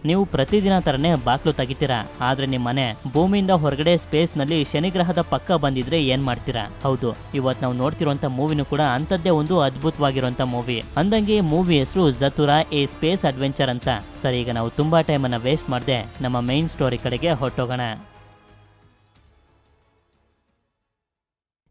ನೀವು ಪ್ರತಿದಿನ ತರನೇ ಬಾಕ್ಲು ತೆಗಿತೀರಾ, ಆದ್ರೆ ನಿಮ್ ಮನೆ ಭೂಮಿಯಿಂದ ಹೊರಗಡೆ ಸ್ಪೇಸ್ ನಲ್ಲಿ ಶನಿಗ್ರಹದ ಪಕ್ಕ ಬಂದಿದ್ರೆ ಏನ್ ಮಾಡ್ತೀರಾ? ಹೌದು, ಇವತ್ ನಾವು ನೋಡ್ತಿರುವಂತ ಮೂವಿನೂ ಕೂಡ ಅಂತದ್ದೇ ಒಂದು ಅದ್ಭುತವಾಗಿರುವಂತ ಮೂವಿ. ಅಂದಂಗೆ ಮೂವಿ ಹೆಸರು ಜತುರಾ ಎ ಸ್ಪೇಸ್ ಅಡ್ವೆಂಚರ್ ಅಂತ. ಸರಿ, ಈಗ ನಾವು ತುಂಬಾ ಟೈಮ್ ಅನ್ನ ವೇಸ್ಟ್ ಮಾಡದೆ ನಮ್ಮ ಮೈನ್ ಸ್ಟೋರಿ ಕಡೆಗೆ ಹೊರಟೋಗೋಣ.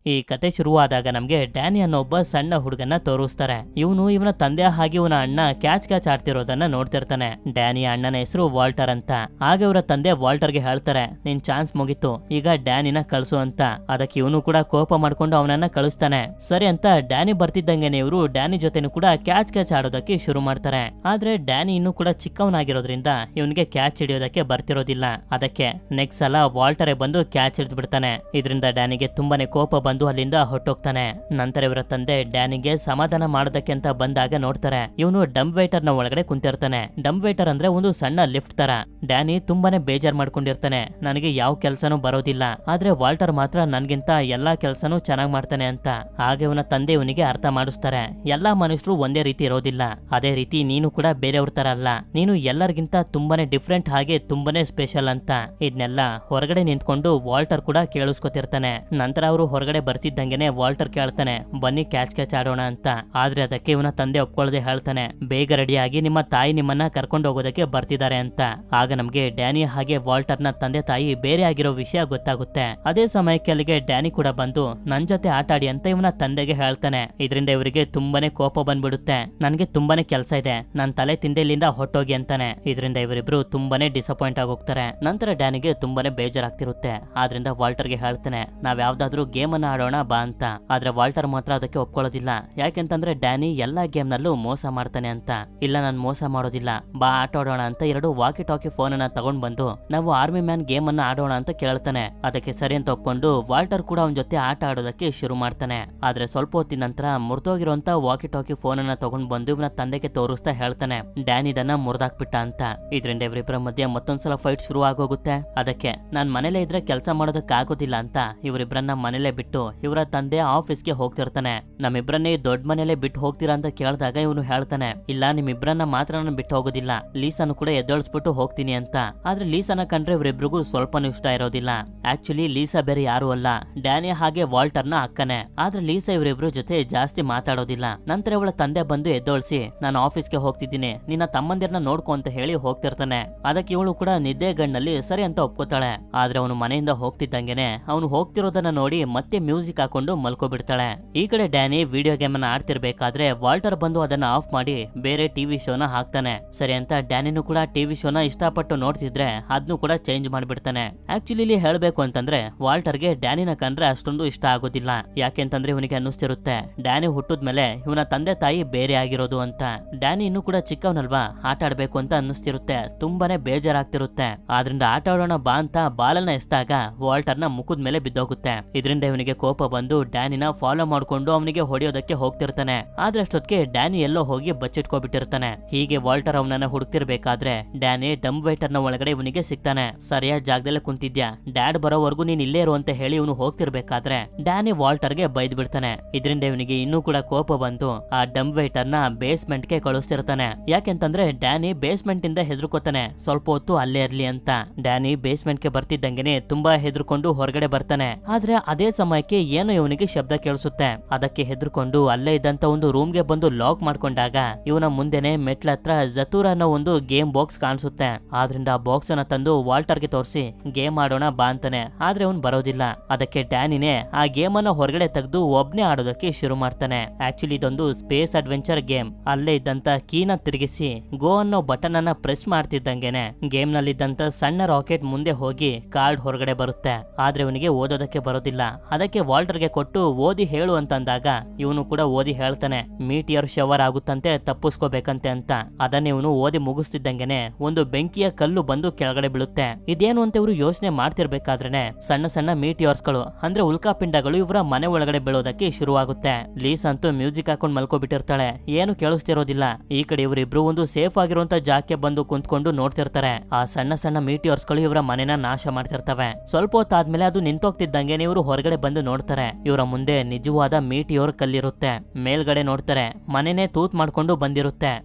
ಈ ಕತೆ ಶುರುವಾದಾಗ ನಮ್ಗೆ ಡ್ಯಾನಿ ಅನ್ನೋ ಒಬ್ಬ ಸಣ್ಣ ಹುಡುಗನ್ನ ತೋರಿಸ್ತಾರೆ. ಇವನ ತಂದೆ ಹಾಗೆ ಇವನ ಅಣ್ಣ ಕ್ಯಾಚ್ ಆಡ್ತಿರೋದನ್ನ ನೋಡ್ತಿರ್ತಾನೆ. ಡ್ಯಾನಿಯ ಅಣ್ಣನ ಹೆಸರು ವಾಲ್ಟರ್ ಅಂತ. ಆಗ ಇವರ ತಂದೆ ವಾಲ್ಟರ್ಗೆ ಹೇಳ್ತಾರೆ, ನಿನ್ ಚಾನ್ಸ್ ಮುಗಿತು, ಈಗ ಡ್ಯಾನಿನ ಕಳ್ಸು ಅಂತ. ಅದಕ್ಕೆ ಇವನು ಕೂಡ ಕೋಪ ಮಾಡ್ಕೊಂಡು ಅವನನ್ನ ಕಳಿಸ್ತಾನೆ. ಸರಿ ಅಂತ ಡ್ಯಾನಿ ಬರ್ತಿದ್ದಂಗೆನೆ ಇವರು ಡ್ಯಾನಿ ಜೊತೆನೂ ಕೂಡ ಕ್ಯಾಚ್ ಆಡೋದಕ್ಕೆ ಶುರು ಮಾಡ್ತಾರೆ. ಆದ್ರೆ ಡ್ಯಾನಿ ಇನ್ನೂ ಕೂಡ ಚಿಕ್ಕವನಾಗಿರೋದ್ರಿಂದ ಇವನಿಗೆ ಕ್ಯಾಚ್ ಹಿಡಿಯೋದಕ್ಕೆ ಬರ್ತಿರೋದಿಲ್ಲ. ಅದಕ್ಕೆ ನೆಕ್ಸ್ಟ್ ಸಲ ವಾಲ್ಟರೇ ಬಂದು ಕ್ಯಾಚ್ ಹಿಡಿದು ಬಿಡ್ತಾನೆ. ಇದರಿಂದ ಡ್ಯಾನಿಗೆ ತುಂಬಾನೇ ಕೋಪ ಬಂದು ಅಲ್ಲಿಂದ ಹೊಟ್ಟೋಗ್ತಾನೆ. ನಂತರ ಇವರ ತಂದೆ ಡ್ಯಾನಿಗೆ ಸಮಾಧಾನ ಮಾಡೋದಕ್ಕೆ ಅಂತ ಬಂದಾಗ ನೋಡ್ತಾರೆ, ಇವನು ಡಂಪ್ ವೇಟರ್ ನ ಒಳಗಡೆ ಕುಂತಿರ್ತಾನೆ. ಡಂಪ್ ವೇಟರ್ ಅಂದ್ರೆ ಒಂದು ಸಣ್ಣ ಲಿಫ್ಟ್ ತರ. ಡ್ಯಾನಿ ತುಂಬಾನೇ ಬೇಜಾರ್ ಮಾಡ್ಕೊಂಡಿರ್ತಾನೆ, ನನಗೆ ಯಾವ ಕೆಲ್ಸನೂ ಬರೋದಿಲ್ಲ, ಆದ್ರೆ ವಾಲ್ಟರ್ ಮಾತ್ರ ನನ್ಗಿಂತ ಎಲ್ಲಾ ಕೆಲ್ಸನೂ ಚೆನ್ನಾಗ್ ಮಾಡ್ತಾನೆ ಅಂತ. ಹಾಗೆ ಇವನ ತಂದೆ ಇವನಿಗೆ ಅರ್ಥ ಮಾಡಿಸ್ತಾರೆ, ಎಲ್ಲಾ ಮನುಷ್ಯರು ಒಂದೇ ರೀತಿ ಇರೋದಿಲ್ಲ, ಅದೇ ರೀತಿ ನೀನು ಕೂಡ ಬೇರೆಯವ್ರ ತರ ಅಲ್ಲ, ನೀನು ಎಲ್ಲರಿಗಿಂತ ತುಂಬಾನೇ ಡಿಫ್ರೆಂಟ್ ಹಾಗೆ ತುಂಬಾನೇ ಸ್ಪೆಷಲ್ ಅಂತ. ಇದನ್ನೆಲ್ಲ ಹೊರಗಡೆ ನಿಂತ್ಕೊಂಡು ವಾಲ್ಟರ್ ಕೂಡ ಕೇಳಿಸ್ಕೊತಿರ್ತಾನೆ. ನಂತರ ಅವರು ಹೊರಗಡೆ ಬರ್ತಿದ್ದಂಗೆನೆ ವಾಲ್ಟರ್ ಕೇಳ್ತಾನೆ, ಬನ್ನಿ ಕ್ಯಾಚ್ ಆಡೋಣ ಅಂತ. ಆದ್ರೆ ಅದಕ್ಕೆ ಇವನ ತಂದೆ ಒಪ್ಕೊಳ್ಳದೆ ಹೇಳ್ತಾನೆ, ಬೇಗ ರೆಡಿಯಾಗಿ ನಿಮ್ಮ ತಾಯಿ ನಿಮ್ಮನ್ನ ಕರ್ಕೊಂಡು ಹೋಗೋದಕ್ಕೆ ಬರ್ತಿದ್ದಾರೆ ಅಂತ. ಆಗ ನಮ್ಗೆ ಡ್ಯಾನಿ ಹಾಗೆ ವಾಲ್ಟರ್ ನ ತಂದೆ ತಾಯಿ ಬೇರೆ ಆಗಿರೋ ವಿಷಯ ಗೊತ್ತಾಗುತ್ತೆ. ಅದೇ ಸಮಯಕ್ಕೆ ಅಲ್ಲಿಗೆ ಡ್ಯಾನಿ ಕೂಡ ಬಂದು ನನ್ ಜೊತೆ ಆಟ ಆಡಿ ಅಂತ ಇವನ ತಂದೆಗೆ ಹೇಳ್ತಾನೆ. ಇದರಿಂದ ಇವರಿಗೆ ತುಂಬಾನೇ ಕೋಪ ಬಂದ್ಬಿಡುತ್ತೆ. ನನ್ಗೆ ತುಂಬಾನೇ ಕೆಲಸ ಇದೆ, ನನ್ ತಲೆ ತಿಂದೆಲ್ಲಿಂದ ಹೊಟ್ಟೋಗಿ ಅಂತಾನೆ. ಇದರಿಂದ ಇವರಿಬ್ರು ತುಂಬಾನೇ ಡಿಸಪಾಯಿಂಟ್ ಆಗೋಗ್ತಾರೆ. ನಂತರ ಡ್ಯಾನಿಗೆ ತುಂಬಾನೇ ಬೇಜಾರಾಗ್ತಿರುತ್ತೆ. ಆದ್ರಿಂದ ವಾಲ್ಟರ್ಗೆ ಹೇಳ್ತಾನೆ, ನಾವ್ ಯಾವ್ದಾದ್ರು ಗೇಮ್ ಅನ್ನ ಆಡೋಣ ಬಾ ಅಂತ. ಆದ್ರೆ ವಾಲ್ಟರ್ ಮಾತ್ರ ಅದಕ್ಕೆ ಒಪ್ಕೊಳ್ಳೋದಿಲ್ಲ. ಯಾಕೆಂತಂದ್ರೆ ಡ್ಯಾನಿ ಎಲ್ಲಾ ಗೇಮ್ ನಲ್ಲೂ ಮೋಸ ಮಾಡ್ತಾನೆ ಅಂತ. ಇಲ್ಲ, ನಾನ್ ಮೋಸ ಮಾಡೋದಿಲ್ಲ, ಬಾ ಆಟ ಆಡೋಣ ಅಂತ ಎರಡು ವಾಕಿ ಟಾಕಿ ಫೋನ್ ಅನ್ನ ತಗೊಂಡ್ ಬಂದು ನಾವು ಆರ್ಮಿ ಮ್ಯಾನ್ ಗೇಮ್ ಅನ್ನ ಆಡೋಣ ಅಂತ ಕೇಳ್ತಾನೆ. ಅದಕ್ಕೆ ಸರಿ ಅಂತ ಒಪ್ಕೊಂಡು ವಾಲ್ಟರ್ ಕೂಡ ಅವನ ಜೊತೆ ಆಟ ಆಡೋದಕ್ಕೆ ಶುರು ಮಾಡ್ತಾನೆ. ಆದ್ರೆ ಸ್ವಲ್ಪ ಹೊತ್ತಿನ ನಂತರ ಮುರಿದೋಗಿರುವಂತ ವಾಕಿ ಟಾಕಿ ಫೋನ್ ಅನ್ನ ತಗೊಂಡ್ ಬಂದು ಇವನ ತಂದೆಗೆ ತೋರಿಸ್ತಾ ಹೇಳ್ತಾನೆ, ಡ್ಯಾನಿ ಇದನ್ನ ಮುರಿದಾಕ್ಬಿಟ್ಟ ಅಂತ. ಇದರಿಂದ ಇವರಿಬ್ಬರ ಮಧ್ಯೆ ಮತ್ತೊಂದ್ಸಲ ಫೈಟ್ ಶುರು ಆಗೋಗುತ್ತೆ. ಅದಕ್ಕೆ ನಾನ್ ಮನೇಲೆ ಇದ್ರೆ ಕೆಲಸ ಮಾಡೋದಕ್ಕೆ ಆಗೋದಿಲ್ಲ ಅಂತ ಇವರಿಬ್ಬರನ್ನ ಮನೇಲೆ ಬಿಟ್ಟು ಇವರ ತಂದೆ ಆಫೀಸ್ಗೆ ಹೋಗ್ತಿರ್ತಾನೆ. ನಮ್ಮಿಬ್ರನ್ನೇ ದೊಡ್ಡ ಮನೇಲೆ ಬಿಟ್ಟು ಹೋಗ್ತೀರಾ ಅಂತ ಕೇಳಿದಾಗ ಇವನು ಹೇಳ್ತಾನೆ, ಇಲ್ಲ, ನಿಮ್ಮಿಬ್ರನ್ನ ಮಾತ್ರ ನಾನು ಬಿಟ್ಟು ಹೋಗೋದಿಲ್ಲ, ಲೀಸಾನು ಕೂಡ ಎದ್ದೊಳಿಸ್ಬಿಟ್ಟು ಹೋಗ್ತೀನಿ ಅಂತ. ಆದ್ರೆ ಲೀಸಾನ ಕಂಡ್ರೆ ಇವರಿಬ್ರಿಗೂ ಸ್ವಲ್ಪನೂ ಇಷ್ಟ ಇರೋದಿಲ್ಲ. ಆಕ್ಚುಲಿ ಲೀಸಾ ಬೇರೆ ಯಾರು ಅಲ್ಲ, ಡ್ಯಾನಿ ಹಾಗೆ ವಾಲ್ಟರ್ ನ ಅಕ್ಕನೇ. ಆದ್ರೆ ಲೀಸಾ ಇವರಿಬ್ರು ಜೊತೆ ಜಾಸ್ತಿ ಮಾತಾಡೋದಿಲ್ಲ. ನಂತರ ಇವಳ ತಂದೆ ಬಂದು ಎದ್ದೊಳಿಸಿ, ನಾನು ಆಫೀಸ್ಗೆ ಹೋಗ್ತಿದ್ದೀನಿ, ನಿನ್ನ ತಮ್ಮಂದಿರನ್ನ ನೋಡ್ಕೊ ಅಂತ ಹೇಳಿ ಹೋಗ್ತಿರ್ತಾನೆ. ಅದಕ್ಕೆ ಇವಳು ಕೂಡ ನಿದ್ದೆಗಣ್ಣಲ್ಲಿ ಸರಿ ಅಂತ ಒಪ್ಕೋತಾಳೆ. ಆದ್ರೆ ಅವನು ಮನೆಯಿಂದ ಹೋಗ್ತಿದ್ದಂಗೆನೆ ಅವನು ಹೋಗ್ತಿರೋದನ್ನ ನೋಡಿ ಮತ್ತೆ ಮ್ಯೂಸಿಕ್ ಹಾಕೊಂಡು ಮಲ್ಕೋಬಿಡ್ತಾಳೆ. ಈ ಕಡೆ ಡ್ಯಾನಿ ವಿಡಿಯೋ ಗೇಮ್ ಅನ್ನ ಆಡ್ತಿರ್ಬೇಕಾದ್ರೆ ವಾಲ್ಟರ್ ಬಂದು ಅದನ್ನ ಆಫ್ ಮಾಡಿ ಬೇರೆ ಟಿವಿ ಶೋನ ಹಾಕ್ತಾನೆ. ಸರಿ ಅಂತ ಡ್ಯಾನಿನೂ ಕೂಡ ಟಿವಿ ಶೋನ ಇಷ್ಟಪಟ್ಟು ನೋಡ್ತಿದ್ರೆ ಅದನ್ನು ಕೂಡ ಚೇಂಜ್ ಮಾಡ್ಬಿಡ್ತಾನೆ. ಆಕ್ಚುಲಿ ಇಲ್ಲಿ ಹೇಳ್ಬೇಕು ಅಂತಂದ್ರೆ ವಾಲ್ಟರ್ಗೆ ಡ್ಯಾನಿನ ಕಂಡ್ರೆ ಅಷ್ಟೊಂದು ಇಷ್ಟ ಆಗೋದಿಲ್ಲ. ಯಾಕೆಂತಂದ್ರೆ ಇವನಿಗೆ ಅನ್ನಿಸ್ತಿರುತ್ತೆ, ಡ್ಯಾನಿ ಹುಟ್ಟಿದ್ಮೇಲೆ ಇವನ ತಂದೆ ತಾಯಿ ಬೇರೆ ಆಗಿರೋದು ಅಂತ. ಡ್ಯಾನಿ ಇನ್ನೂ ಕೂಡ ಚಿಕ್ಕವನಲ್ವಾ, ಆಟ ಆಡ್ಬೇಕು ಅಂತ ಅನ್ನಿಸ್ತಿರುತ್ತೆ, ತುಂಬಾನೇ ಬೇಜಾರಾಗ್ತಿರುತ್ತೆ. ಆದ್ರಿಂದ ಆಟ ಆಡೋಣ ಬಾ ಅಂತ ಬಾಲನ್ನ ಎಸ್ದಾಗ ವಾಲ್ಟರ್ನ ಮುಖದ ಮೇಲೆ ಬಿದ್ದೋಗುತ್ತೆ. ಇದರಿಂದ ಇವನಿಗೆ ಕೋಪ ಬಂದು ಡ್ಯಾನಿನ ಫಾಲೋ ಮಾಡ್ಕೊಂಡು ಅವನಿಗೆ ಹೊಡೆಯೋದಕ್ಕೆ ಹೋಗ್ತಿರ್ತಾನೆ. ಆದ್ರೆ ಅಷ್ಟೊತ್ತಿಗೆ ಡ್ಯಾನಿ ಎಲ್ಲೋ ಹೋಗಿ ಬಚ್ಚಿಟ್ಕೋಬಿಟ್ಟಿರ್ತಾನೆ. ಹೀಗೆ ವಾಲ್ಟರ್ ಅವನನ್ನ ಹುಡುಕ್ತಿರ್ಬೇಕಾದ್ರೆ ಡ್ಯಾನಿ ಡಂಪ್ ವೇಟರ್ ನ ಒಳಗಡೆ ಇವನಿಗೆ ಸಿಗ್ತಾನೆ. ಸರಿಯಾದ ಜಾಗದಲ್ಲೇ ಕುಂತಿದ್ಯಾ, ಡ್ಯಾಡ್ ಬರೋವರೆಗೂ ನೀನ್ ಇಲ್ಲೇ ಇರು ಅಂತ ಹೇಳಿ ಇವನು ಹೋಗ್ತಿರ್ಬೇಕಾದ್ರೆ ಡ್ಯಾನಿ ವಾಲ್ಟರ್ಗೆ ಬೈದ್ ಬಿಡ್ತಾನೆ. ಇದರಿಂದ ಇವನಿಗೆ ಇನ್ನೂ ಕೂಡ ಕೋಪ ಬಂದು ಆ ಡಂಪ್ ವೇಟರ್ ನ ಬೇಸ್ಮೆಂಟ್ ಗೆ ಕಳಿಸ್ತಿರ್ತಾನೆ. ಯಾಕೆಂತಂದ್ರೆ ಡ್ಯಾನಿ ಬೇಸ್ಮೆಂಟ್ ಇಂದ ಹೆದರ್ಕೋತಾನೆ, ಸ್ವಲ್ಪ ಹೊತ್ತು ಅಲ್ಲೇ ಇರ್ಲಿ ಅಂತ. ಡ್ಯಾನಿ ಬೇಸ್ಮೆಂಟ್ ಗೆ ಬರ್ತಿದ್ದಂಗೆನೆ ತುಂಬಾ ಹೆದರ್ಕೊಂಡು ಹೊರಗಡೆ ಬರ್ತಾನೆ. ಆದ್ರೆ ಅದೇ ಸಮಯಕ್ಕೆ ಏನೋ ಇವನಿಗೆ ಶಬ್ದ ಕೇಳಿಸುತ್ತೆ. ಅದಕ್ಕೆ ಹೆದರ್ಕೊಂಡು ಅಲ್ಲೇ ಇದ್ದಂತ ಒಂದು ರೂಮ್ಗೆ ಬಂದು ಲಾಕ್ ಮಾಡ್ಕೊಂಡಾಗ ಇವನ ಮುಂದೆನೆ ಮೆಟ್ಲ ಹತ್ರ ಜತೂರ್ ಅನ್ನೋ ಒಂದು ಗೇಮ್ ಬಾಕ್ಸ್ ಕಾಣಿಸುತ್ತೆ. ಆದ್ರಿಂದ ಆ ಬಾಕ್ಸ್ ಅನ್ನ ತಂದು ವಾಲ್ಟರ್ಗೆ ತೋರಿಸಿ ಗೇಮ್ ಆಡೋಣ ಬಾ ಅಂತಾನೆ. ಆದ್ರೆ ಅವ್ನು ಬರೋದಿಲ್ಲ. ಅದಕ್ಕೆ ಡ್ಯಾನಿನೇ ಆ ಗೇಮ್ ಅನ್ನ ಹೊರಗಡೆ ತೆಗೆದು ಒಬ್ನೇ ಆಡೋದಕ್ಕೆ ಶುರು ಮಾಡ್ತಾನೆ. ಆಕ್ಚುಲಿ ಇದೊಂದು ಸ್ಪೇಸ್ ಅಡ್ವೆಂಚರ್ ಗೇಮ್. ಅಲ್ಲೇ ಇದ್ದಂತ ಕೀನ ತಿರುಗಿಸಿ ಗೋ ಅನ್ನೋ ಬಟನ್ ಅನ್ನ ಪ್ರೆಸ್ ಮಾಡ್ತಿದ್ದಂಗೆನೆ ಗೇಮ್ ನಲ್ಲಿದ್ದಂತ ಸಣ್ಣ ರಾಕೆಟ್ ಮುಂದೆ ಹೋಗಿ ಕಾರ್ಡ್ ಹೊರಗಡೆ ಬರುತ್ತೆ. ಆದ್ರೆ ಇವನಿಗೆ ಓದೋದಕ್ಕೆ ಬರೋದಿಲ್ಲ. ಅದಕ್ಕೆ ವಾಲ್ಟರ್ಗೆ ಕೊಟ್ಟು ಓದಿ ಹೇಳು ಅಂತಂದಾಗ ಇವನು ಕೂಡ ಓದಿ ಹೇಳ್ತಾನೆ, ಮೀಟಿಯರ್ ಶವರ್ ಆಗುತ್ತಂತೆ, ತಪ್ಪಿಸ್ಕೋಬೇಕಂತೆ ಅಂತ. ಅದನ್ನ ಇವನು ಓದಿ ಮುಗಿಸ್ತಿದ್ದಂಗೆನೆ ಒಂದು ಬೆಂಕಿಯ ಕಲ್ಲು ಬಂದು ಕೆಳಗಡೆ ಬೀಳುತ್ತೆ. ಇದೇನು ಅಂತ ಇವರು ಯೋಚನೆ ಮಾಡ್ತಿರ್ಬೇಕಾದ್ರೇನೆ ಸಣ್ಣ ಸಣ್ಣ ಮೀಟಿಯರ್ಸ್ ಗಳು ಅಂದ್ರೆ ಉಲ್ಕಾಪಿಂಡಗಳು ಇವರ ಮನೆ ಒಳಗಡೆ ಬೀಳೋದಕ್ಕೆ ಶುರುವಾಗುತ್ತೆ. ಲೀಸ್ ಅಂತೂ ಮ್ಯೂಸಿಕ್ ಹಾಕೊಂಡು ಮಲ್ಕೋಬಿಟ್ಟಿರ್ತಾಳೆ, ಏನು ಕೇಳಿಸ್ತಿರೋದಿಲ್ಲ. ಈ ಕಡೆ ಇವರಿಬ್ರು ಒಂದು ಸೇಫ್ ಆಗಿರುವಂತ ಜಾಗಕ್ಕೆ ಬಂದು ಕುಂತ್ಕೊಂಡು ನೋಡ್ತಿರ್ತಾರೆ. ಆ ಸಣ್ಣ ಸಣ್ಣ ಮೀಟಿಯರ್ಸ್ ಗಳು ಇವರ ಮನೆನ ನಾಶ ಮಾಡ್ತಿರ್ತವೆ. ಸ್ವಲ್ಪ ಹೊತ್ತಾದ್ಮೇಲೆ ಅದು ನಿಂತೋಗ್ತಿದ್ದಂಗೆ ಇವರು ಹೊರಗಡೆ ಬಂದು ನೋಡ್ತಾರೆ. ಇವರ ಮುಂದೆ ನಿಜವಾದ ಮೀಟಿಯೋರ್ ಕಲ್ಲಿರುತ್ತೆ. ಮೇಲ್ಗಡೆ ನೋಡ್ತಾರೆ, ಮನೆನೇ ತೂತ್ ಮಾಡ್ಕೊಂಡು ಬಂದಿರುತ್ತೆ.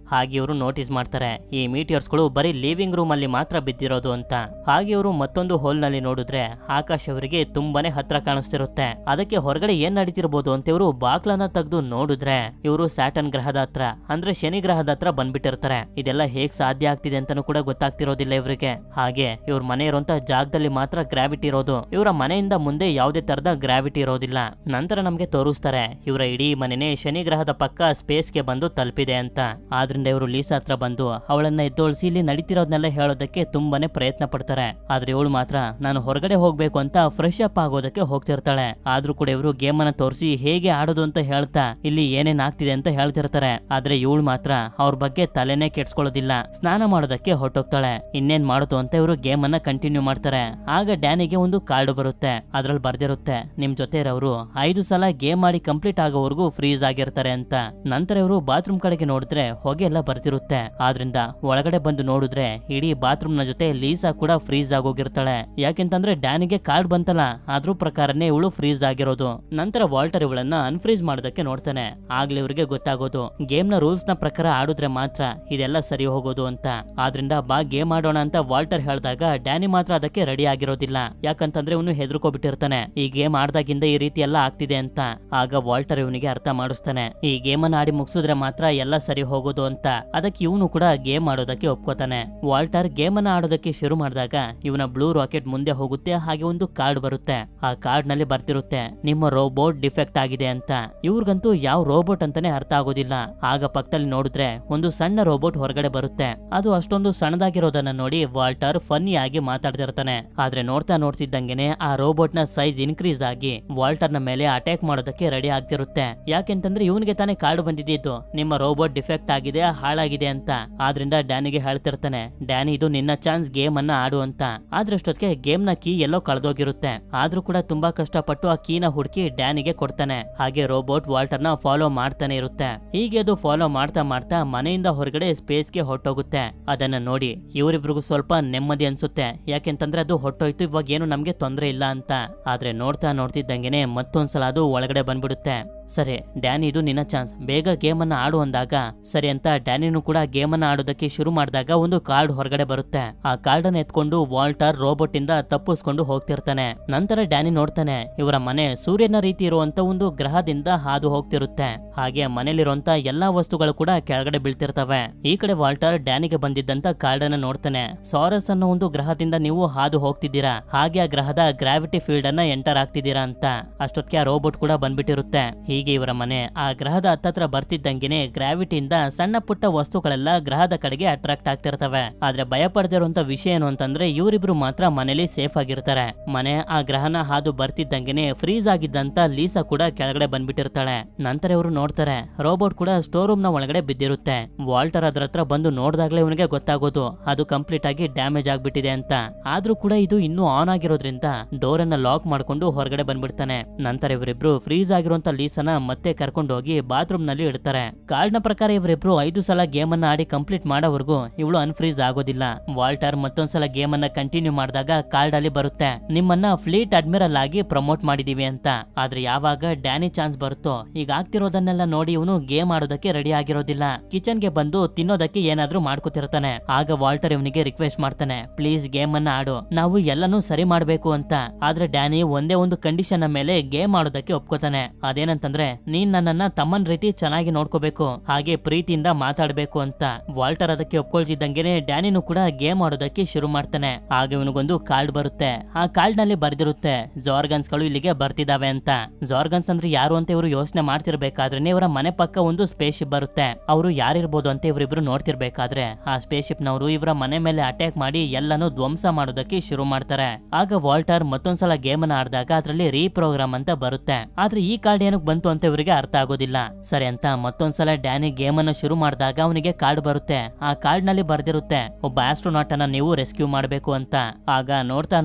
ಹಾಗೆ ಇವರು ನೋಟಿಸ್ ಮಾಡ್ತಾರೆ, ಈ ಮೀಟಿಯರ್ಸ್ ಗಳು ಬರೀ ಲಿವಿಂಗ್ ರೂಮ್ ಅಲ್ಲಿ ಮಾತ್ರ ಬಿದ್ದಿರೋದು ಅಂತ. ಹಾಗೆ ಇವರು ಮತ್ತೊಂದು ಹೋಲ್ ನಲ್ಲಿ ನೋಡಿದ್ರೆ ಆಕಾಶ್ ಅವರಿಗೆ ತುಂಬಾನೇ ಹತ್ರ ಕಾಣಿಸ್ತಿರುತ್ತೆ. ಅದಕ್ಕೆ ಹೊರಗಡೆ ಏನ್ ನಡೀತಿರ್ಬೋದು ಅಂತ ಇವರು ಬಾಕ್ಲನ್ನ ತೆಗೆದು ನೋಡಿದ್ರೆ ಇವರು ಸ್ಯಾಟರ್ನ್ ಗ್ರಹದ ಹತ್ರ ಅಂದ್ರೆ ಶನಿ ಗ್ರಹದ ಹತ್ರ ಬಂದ್ಬಿಟ್ಟಿರ್ತಾರೆ. ಇದೆಲ್ಲ ಹೇಗ್ ಸಾಧ್ಯ ಆಗ್ತಿದೆ ಅಂತಾನೂ ಕೂಡ ಗೊತ್ತಾಗ್ತಿರೋದಿಲ್ಲ ಇವರಿಗೆ. ಹಾಗೆ ಇವ್ರ ಮನೆ ಇರುವಂತ ಜಾಗದಲ್ಲಿ ಮಾತ್ರ ಗ್ರಾವಿಟಿ ಇರೋದು, ಇವರ ಮನೆಯಿಂದ ಮುಂದೆ ಯಾವುದೇ ತರದ ಗ್ರಾವಿಟಿ ಇರೋದಿಲ್ಲ. ನಂತರ ನಮ್ಗೆ ತೋರಿಸ್ತಾರೆ ಇವರ ಇಡೀ ಮನೆನೇ ಶನಿ ಗ್ರಹದ ಪಕ್ಕ ಸ್ಪೇಸ್ಗೆ ಬಂದು ತಲುಪಿದೆ ಅಂತ. ಆದ್ರಿಂದ ಇವರು ಲೀಸಾ ಹತ್ರ ಬಂದು ಅವಳನ್ನ ಎದ್ದೋಳಿಸಿ ಇಲ್ಲಿ ನಡೀತಿರೋದನ್ನೆಲ್ಲ ಹೇಳೋದಕ್ಕೆ ತುಂಬಾನೇ ಪ್ರಯತ್ನ ಪಡ್ತಾರೆ. ಆದ್ರೆ ಇವಳು ಮಾತ್ರ ನಾನು ಹೊರಗಡೆ ಹೋಗ್ಬೇಕು ಅಂತ ಫ್ರೆಶ್ ಅಪ್ ಆಗೋದಕ್ಕೆ ಹೋಗ್ತಿರ್ತಾಳೆ. ಆದ್ರೂ ಕೂಡ ಇವರು ಗೇಮ್ ಅನ್ನ ತೋರಿಸಿ ಹೇಗೆ ಆಡೋದು ಅಂತ ಹೇಳ್ತಾ ಇಲ್ಲಿ ಏನೇನ್ ಆಗ್ತಿದೆ ಅಂತ ಹೇಳ್ತಿರ್ತಾರೆ. ಆದ್ರೆ ಇವಳು ಮಾತ್ರ ಅವ್ರ ಬಗ್ಗೆ ತಲೆನೇ ಕೆಡ್ಸ್ಕೊಳ್ಳೋದಿಲ್ಲ. ಸ್ನಾನ ಮಾಡೋದಕ್ಕೆ ಹೊರಟೋಗ್ತಾಳೆ. ಇನ್ನೇನ್ ಮಾಡೋದು ಅಂತ ಇವರು ಗೇಮ್ ಅನ್ನ ಕಂಟಿನ್ಯೂ ಮಾಡ್ತಾರೆ. ಆಗ ಡ್ಯಾನಿಗೆ ಒಂದು ಕಾರ್ಡ್ ಬರುತ್ತೆ. ಅದ್ರಲ್ಲಿ ಬರ್ದಿರುತ್ತೆ, ನಿಮ್ ಜೊತೆ ಇರೋರು 5 ಸಲ ಗೇಮ್ ಮಾಡಿ ಕಂಪ್ಲೀಟ್ ಆಗೋವರೆಗೂ ಫ್ರೀಸ್ ಆಗಿರ್ತಾರೆ ಅಂತ. ನಂತರ ಇವರು ಬಾತ್ರೂಮ್ ಕಡೆಗೆ ನೋಡಿದ್ರೆ ಹೊಗೆ ಎಲ್ಲ ಬರ್ತಿರುತ್ತೆ. ಆದ್ರಿಂದ ಒಳಗಡೆ ಬಂದು ನೋಡಿದ್ರೆ ಇಡೀ ಬಾತ್ರೂಮ್ ನ ಜೊತೆ ಲೀಸಾ ಕೂಡ ಫ್ರೀಸ್ ಆಗೋಗಿರ್ತಾಳೆ. ಯಾಕೆಂತಂದ್ರೆ ಡ್ಯಾನಿಗೆ ಕಾರ್ಡ್ ಬಂತಲ್ಲ, ಅದ್ರ ಪ್ರಕಾರನೇ ಇವಳು ಫ್ರೀಸ್ ಆಗಿರೋದು. ನಂತರ ವಾಲ್ಟರ್ ಇವಳನ್ನ ಅನ್ಫ್ರೀಸ್ ಮಾಡೋದಕ್ಕೆ ನೋಡ್ತಾನೆ. ಆಗ್ಲೇ ಇವ್ರಿಗೆ ಗೊತ್ತಾಗೋದು ಗೇಮ್ ನ ರೂಲ್ಸ್ ನ ಪ್ರಕಾರ ಆಡಿದ್ರೆ ಮಾತ್ರ ಇದೆಲ್ಲ ಸರಿ ಹೋಗೋದು ಅಂತ. ಆದ್ರಿಂದ ಬಾ ಗೇಮ್ ಆಡೋಣ ಅಂತ ವಾಲ್ಟರ್ ಹೇಳಿದಾಗ ಡ್ಯಾನಿ ಮಾತ್ರ ಅದಕ್ಕೆ ರೆಡಿ ಆಗಿರೋದಿಲ್ಲ. ಯಾಕಂತಂದ್ರೆ ಇವನು ಹೆದರ್ಕೋಬಿಟ್ಟಿರ್ತಾನೆ, ಈ ಗೇಮ್ ಆಡ್ದಾಗಿಂದ ಈ ರೀತಿ ಎಲ್ಲ ಆಗ್ತಿದೆ ಅಂತ. ಆಗ ವಾಲ್ಟರ್ ಇವನಿಗೆ ಅರ್ಥ ಮಾಡಿಸ್ತಾನೆ, ಈ ಗೇಮ್ ಅನ್ನ ಆಡಿ ಮುಗಿಸಿದ್ರೆ ಮಾತ್ರ ಎಲ್ಲ ಸರಿ ಹೋಗೋದು ಅಂತ. ಅದಕ್ಕೆ ಇವನು ಕೂಡ ಗೇಮ್ ಆಡೋದಕ್ಕೆ ಒಪ್ಕೋತಾನೆ. ವಾಲ್ಟರ್ ಗೇಮ್ ಅನ್ನ ಆಡೋದಕ್ಕೆ ಶುರು ಮಾಡಿದಾಗ ಇವನ ಬ್ಲೂ ರಾಕೆಟ್ ಮುಂದೆ ಹೋಗುತ್ತೆ. ಹಾಗೆ ಒಂದು ಕಾರ್ಡ್ ಬರುತ್ತೆ. ಆ ಕಾರ್ಡ್ ನಲ್ಲಿ ಬರ್ತಿರುತ್ತೆ, ನಿಮ್ಮ ರೋಬೋಟ್ ಡಿಫೆಕ್ಟ್ ಆಗಿದೆ ಅಂತ. ಇವ್ರಿಗಂತೂ ಯಾವ ರೋಬೋಟ್ ಅಂತಾನೆ ಅರ್ಥ ಆಗೋದಿಲ್ಲ. ಆಗ ಪಕ್ಕದಲ್ಲಿ ನೋಡಿದ್ರೆ ಒಂದು ಸಣ್ಣ ರೋಬೋಟ್ ಹೊರಗಡೆ ಬರುತ್ತೆ. ಅದು ಅಷ್ಟೊಂದು ಸಣ್ಣದಾಗಿರೋದನ್ನ ನೋಡಿ ವಾಲ್ಟರ್ ಫನ್ನಿ ಆಗಿ ಮಾತಾಡ್ತಿರ್ತಾನೆ. ಆದ್ರೆ ನೋಡ್ತಾ ನೋಡ್ತಿದ್ದಂಗೆನೆ ಆ ರೋಬೋಟ್ ನ ಸೈಜ್ ಇನ್ಕ್ರೀಸ್ ಆಗಿ ವಾಲ್ಟರ್ ನ ಮೇಲೆ ಅಟ್ಯಾಕ್ ಮಾಡೋದಕ್ಕೆ ರೆಡಿ ಆಗ್ತಿರುತ್ತೆ. ಯಾಕೆಂತಂದ್ರೆ ಇವನಿಗೆ ತಾನೇ ಕಾರ್ಡ್ ಬಂದಿದ್ದು, ನಿಮ್ಮ ರೋಬೋಟ್ ಡಿಫೆಕ್ಟ್ ಆಗಿದೆ, ಹಾಳಾಗಿದೆ ಅಂತ. ಆದ್ರಿಂದ ಡ್ಯಾನಿಗೆ ಹೇಳ್ತಿರ್ತಾನೆ, ಡ್ಯಾನಿ ಇದು ನಿನ್ನ ಚಾನ್ಸ್, ಗೇಮ್ ಅನ್ನ ಆಡು ಅಂತ. ಆದ್ರೆ ಅಷ್ಟೊತ್ತಿಗೆ ಗೇಮ್ ನ ಕೀ ಎಲ್ಲೋ ಕಳೆದೋಗಿರುತ್ತೆ. ಆದ್ರೂ ಕೂಡ ತುಂಬಾ ಕಷ್ಟಪಟ್ಟು ಆ ಕೀನ ಹುಡುಕಿ ಡ್ಯಾನಿಗೆ ಕೊಡ್ತಾನೆ. ಹಾಗೆ ರೋಬೋಟ್ ವಾಲ್ಟರ್ ನ ಫಾಲೋ ಮಾಡ್ತಾನೆ ಇರುತ್ತೆ. ಹೀಗೆ ಅದು ಫಾಲೋ ಮಾಡ್ತಾ ಮಾಡ್ತಾ ಮನೆಯಿಂದ ಹೊರಗಡೆ ಸ್ಪೇಸ್ಗೆ ಹೊಟ್ಟೋಗುತ್ತೆ. ಅದನ್ನ ನೋಡಿ ಇವರಿಬ್ರಿಗೂ ಸ್ವಲ್ಪ ನೆಮ್ಮದಿ ಅನ್ಸುತ್ತೆ. ಯಾಕೆಂತಂದ್ರೆ ಅದು ಹೊಟ್ಟೋಯ್ತು, ಇವಾಗ ಏನು ನಮ್ಗೆ ತೊಂದ್ರೆ ಇಲ್ಲ ಅಂತ. ಆದ್ರೆ ನೋಡ್ತಾ ನೋಡ್ತಿದ್ದಂಗೆನೆ ಮತ್ತೊಂದ್ಸಲ ಅದು ಒಳಗಡೆ ಬಂದ್ಬಿಡುತ್ತೆ. ಸರಿ ಡ್ಯಾನಿ ಇದು ನಿನ್ನ ಚಾನ್ಸ್, ಬೇಗ ಗೇಮ್ ಅನ್ನ ಆಡು ಅಂದಾಗ ಸರಿ ಅಂತ ಡ್ಯಾನಿನೂ ಕೂಡ ಗೇಮ್ ಅನ್ನ ಆಡೋದಕ್ಕೆ ಶುರು ಮಾಡಿದಾಗ ಒಂದು ಕಾರ್ಡ್ ಹೊರಗಡೆ ಬರುತ್ತೆ. ಆ ಕಾರ್ಡ್ ಅನ್ನ ಎತ್ಕೊಂಡು ವಾಲ್ಟರ್ ರೋಬೋಟ್ ಇಂದ ತಪ್ಪಿಸ್ಕೊಂಡು ಹೋಗ್ತಿರ್ತಾನೆ. ನಂತರ ಡ್ಯಾನಿ ನೋಡ್ತಾನೆ, ಇವರ ಮನೆ ಸೂರ್ಯನ ರೀತಿ ಇರುವಂತ ಒಂದು ಗ್ರಹದಿಂದ ಹಾದು ಹೋಗ್ತಿರುತ್ತೆ. ಹಾಗೆ ಮನೇಲಿರುವಂತ ಎಲ್ಲಾ ವಸ್ತುಗಳು ಕೂಡ ಕೆಳಗಡೆ ಬೀಳ್ತಿರ್ತವೆ. ಈ ಕಡೆ ವಾಲ್ಟರ್ ಡ್ಯಾನಿಗೆ ಬಂದಿದ್ದಂತ ಕಾರ್ಡ್ ಅನ್ನ ನೋಡ್ತಾನೆ. ಸಾರಸ್ ಅನ್ನೋ ಒಂದು ಗ್ರಹದಿಂದ ನೀವು ಹಾದು ಹೋಗ್ತಿದ್ದೀರಾ, ಹಾಗೆ ಆ ಗ್ರಹದ ಗ್ರಾವಿಟಿ ಫೀಲ್ಡ್ ಅನ್ನ ಎಂಟರ್ ಆಗ್ತಿದ್ದೀರಾ ಅಂತ. ಅಷ್ಟೊತ್ತಿಗೆ ಆ ರೋಬೋಟ್ ಕೂಡ ಬಂದ್ಬಿಟ್ಟಿರುತ್ತೆ. ಹೀಗೆ ಇವರ ಮನೆ ಆ ಗ್ರಹದ ಹತ್ತತ್ರ ಬರ್ತಿದ್ದಂಗೆನೆ ಗ್ರಾವಿಟಿಯಿಂದ ಸಣ್ಣ ಪುಟ್ಟ ವಸ್ತುಗಳೆಲ್ಲ ಗ್ರಹದ ಕಡೆಗೆ ಅಟ್ರಾಕ್ಟ್ ಆಗ್ತಿರ್ತವೆ. ಆದ್ರೆ ಭಯ ಪಡೆದಿರುವಂತ ವಿಷಯ ಏನು ಅಂತಂದ್ರೆ ಇವರಿಬ್ರು ಮಾತ್ರ ಮನೇಲಿ ಸೇಫ್ ಆಗಿರ್ತಾರೆ. ಮನೆ ಆ ಗ್ರಹನ ಹಾದು ಬರ್ತಿದ್ದಂಗೆನೆ ಫ್ರೀಸ್ ಆಗಿದ್ದಂತ ಲೀಸಾ ಕೂಡ ಕೆಳಗಡೆ ಬಂದ್ಬಿಟ್ಟಿರ್ತಾಳೆ. ನಂತರ ಇವರು ನೋಡ್ತಾರೆ, ರೋಬೋಟ್ ಕೂಡ ಸ್ಟೋರ್ ರೂಮ್ ನ ಒಳಗಡೆ ಬಿದ್ದಿರುತ್ತೆ. ವಾಲ್ಟರ್ ಅದ್ರ ಹತ್ರ ಬಂದು ನೋಡಿದಾಗ್ಲೇ ಇವನಿಗೆ ಗೊತ್ತಾಗೋದು ಅದು ಕಂಪ್ಲೀಟ್ ಆಗಿ ಡ್ಯಾಮೇಜ್ ಆಗ್ಬಿಟ್ಟಿದೆ ಅಂತ. ಆದ್ರೂ ಕೂಡ ಇದು ಇನ್ನೂ ಆನ್ ಆಗಿರೋದ್ರಿಂದ ಡೋರ್ ಅನ್ನ ಲಾಕ್ ಮಾಡ್ಕೊಂಡು ಹೊರಗಡೆ ಬಂದ್ಬಿಡ್ತಾನೆ. ನಂತರ ಇವರಿಬ್ರು ಫ್ರೀಸ್ ಆಗಿರುವಂತ ಲೀಸನ ಮತ್ತೆ ಕರ್ಕೊಂಡು ಹೋಗಿ ಬಾತ್ರೂಮ್ ನಲ್ಲಿ ಇಡ್ತಾರೆ. ಕಾರ್ಡ್ ನ ಪ್ರಕಾರ ಇವರಿಬ್ರು 5 ಸಲ ಗೇಮ್ ಅನ್ನ ಆಡಿ ಕಂಪ್ಲೀಟ್ ಮಾಡೋವರೆಗೂ ಇವಳು ಅನ್ಫ್ರೀಸ್ ಆಗೋದಿಲ್ಲ. ವಾಲ್ಟರ್ ಮತ್ತೊಂದ್ಸಲ ಗೇಮ್ ಅನ್ನ ಕಂಟಿನ್ಯೂ ಮಾಡಿದಾಗ ಕಾರ್ಡ್ ಅಲ್ಲಿ ಬರುತ್ತೆ, ನಿಮ್ಮನ್ನ ಫ್ಲೀಟ್ ಅಡ್ಮಿರಲ್ ಆಗಿ ಪ್ರಮೋಟ್ ಮಾಡಿದೀವಿ ಅಂತ. ಆದ್ರೆ ಯಾವಾಗ ಡ್ಯಾನಿ ಚಾನ್ಸ್ ಬರುತ್ತೋ ಈಗ ಆಗ್ತಿರೋದನ್ನೆಲ್ಲ ನೋಡಿ ಇವನು ಗೇಮ್ ಆಡೋದಕ್ಕೆ ರೆಡಿ ಆಗಿರೋದಿಲ್ಲ. ಕಿಚನ್ ಗೆ ಬಂದು ತಿನ್ನೋದಕ್ಕೆ ಏನಾದ್ರೂ ಮಾಡ್ಕೋತಿರ್ತಾನೆ. ಆಗ ವಾಲ್ಟರ್ ಇವನಿಗೆ ರಿಕ್ವೆಸ್ಟ್ ಮಾಡ್ತಾನೆ, ಪ್ಲೀಸ್ ಗೇಮ್ ಅನ್ನ ಆಡು, ನಾವು ಎಲ್ಲಾನು ಸರಿ ಮಾಡ್ಬೇಕು ಅಂತ. ಆದ್ರೆ ಡ್ಯಾನಿ ಒಂದೇ ಒಂದು ಕಂಡೀಷನ್ ಮೇಲೆ ಗೇಮ್ ಆಡೋದಕ್ಕೆ ಒಪ್ಕೋತಾನೆ. ಅದೇನಂತಂದ್ರೆ ನೀನ್ ನನ್ನನ್ನ ತಮ್ಮನ್ ರೀತಿ ಚೆನ್ನಾಗಿ ನೋಡ್ಕೋಬೇಕು, ಹಾಗೆ ಪ್ರೀತಿಯಿಂದ ಮಾತಾಡ್ಬೇಕು ಅಂತ. ವಾಲ್ಟರ್ ಅದಕ್ಕೆ ಒಪ್ಕೊಳ್ತಿದ್ದಂಗೆನೆ ಡ್ಯಾನಿನೂ ಕೂಡ ಗೇಮ್ ಆಡೋದಕ್ಕೆ ಶುರು ಮಾಡ್ತಾನೆ. ಆಗ ಇವನಿಗೊಂದು ಕಾರ್ಡ್ ಬರುತ್ತೆ. ಆ ಕಾರ್ಡ್ ನಲ್ಲಿ ಬರ್ದಿರುತ್ತೆ, ಜಾರ್ಗನ್ಸ್ ಗಳು ಇಲ್ಲಿಗೆ ಬರ್ತಿದಾವೆ ಅಂತ. ಜಾರ್ಗನ್ಸ್ ಅಂದ್ರೆ ಯಾರು ಅಂತ ಇವರು ಯೋಚನೆ ಮಾಡ್ತಿರ್ಬೇಕಾದ್ರೆ ಇವರ ಮನೆ ಪಕ್ಕ ಒಂದು ಸ್ಪೇಸ್ ಶಿಪ್ ಬರುತ್ತೆ. ಅವರು ಯಾರಿರ್ಬೋದು ಅಂತ ಇವರಿಬ್ರು ನೋಡ್ತಿರ್ಬೇಕಾದ್ರೆ ಆ ಸ್ಪೇಸ್ ಶಿಪ್ ನವರು ಇವರ ಮನೆ ಮೇಲೆ ಅಟ್ಯಾಕ್ ಮಾಡಿ ಎಲ್ಲಾನು ಧ್ವಂಸ ಮಾಡೋದಕ್ಕೆ ಶುರು ಮಾಡ್ತಾರೆ. ಆಗ ವಾಲ್ಟರ್ ಮತ್ತೊಂದ್ಸಲ ಗೇಮ್ ಅನ್ನ ಆಡಿದಾಗ ಅದ್ರಲ್ಲಿ ರೀಪ್ರೋಗ್ರಾಮ್ ಅಂತ ಬರುತ್ತೆ. ಆದ್ರೆ ಈ ಕಾರ್ಡ್ ಏನಕ್ಕೆ ಬಂತು ಅಂತ ಇವರಿಗೆ ಅರ್ಥ ಆಗೋದಿಲ್ಲ. ಸರಿ ಅಂತ ಮತ್ತೊಂದ್ಸಲ ಡ್ಯಾನಿ ಗೇಮ್ ಅನ್ನು ಶುರು ಮಾಡಿದಾಗ ಅವನಿಗೆ ಕಾರ್ಡ್ ಬರುತ್ತೆ. ಆ ಕಾರ್ಡ್ ನಲ್ಲಿ ಬರ್ದಿರುತ್ತೆ ಒಬ್ಬ ಆಸ್ಟ್ರೋನಾಟ್ ಅನ್ನ ನೀವು ರೆಸ್ಕ್ಯೂ ಮಾಡಬೇಕು ಅಂತ. ಆಗ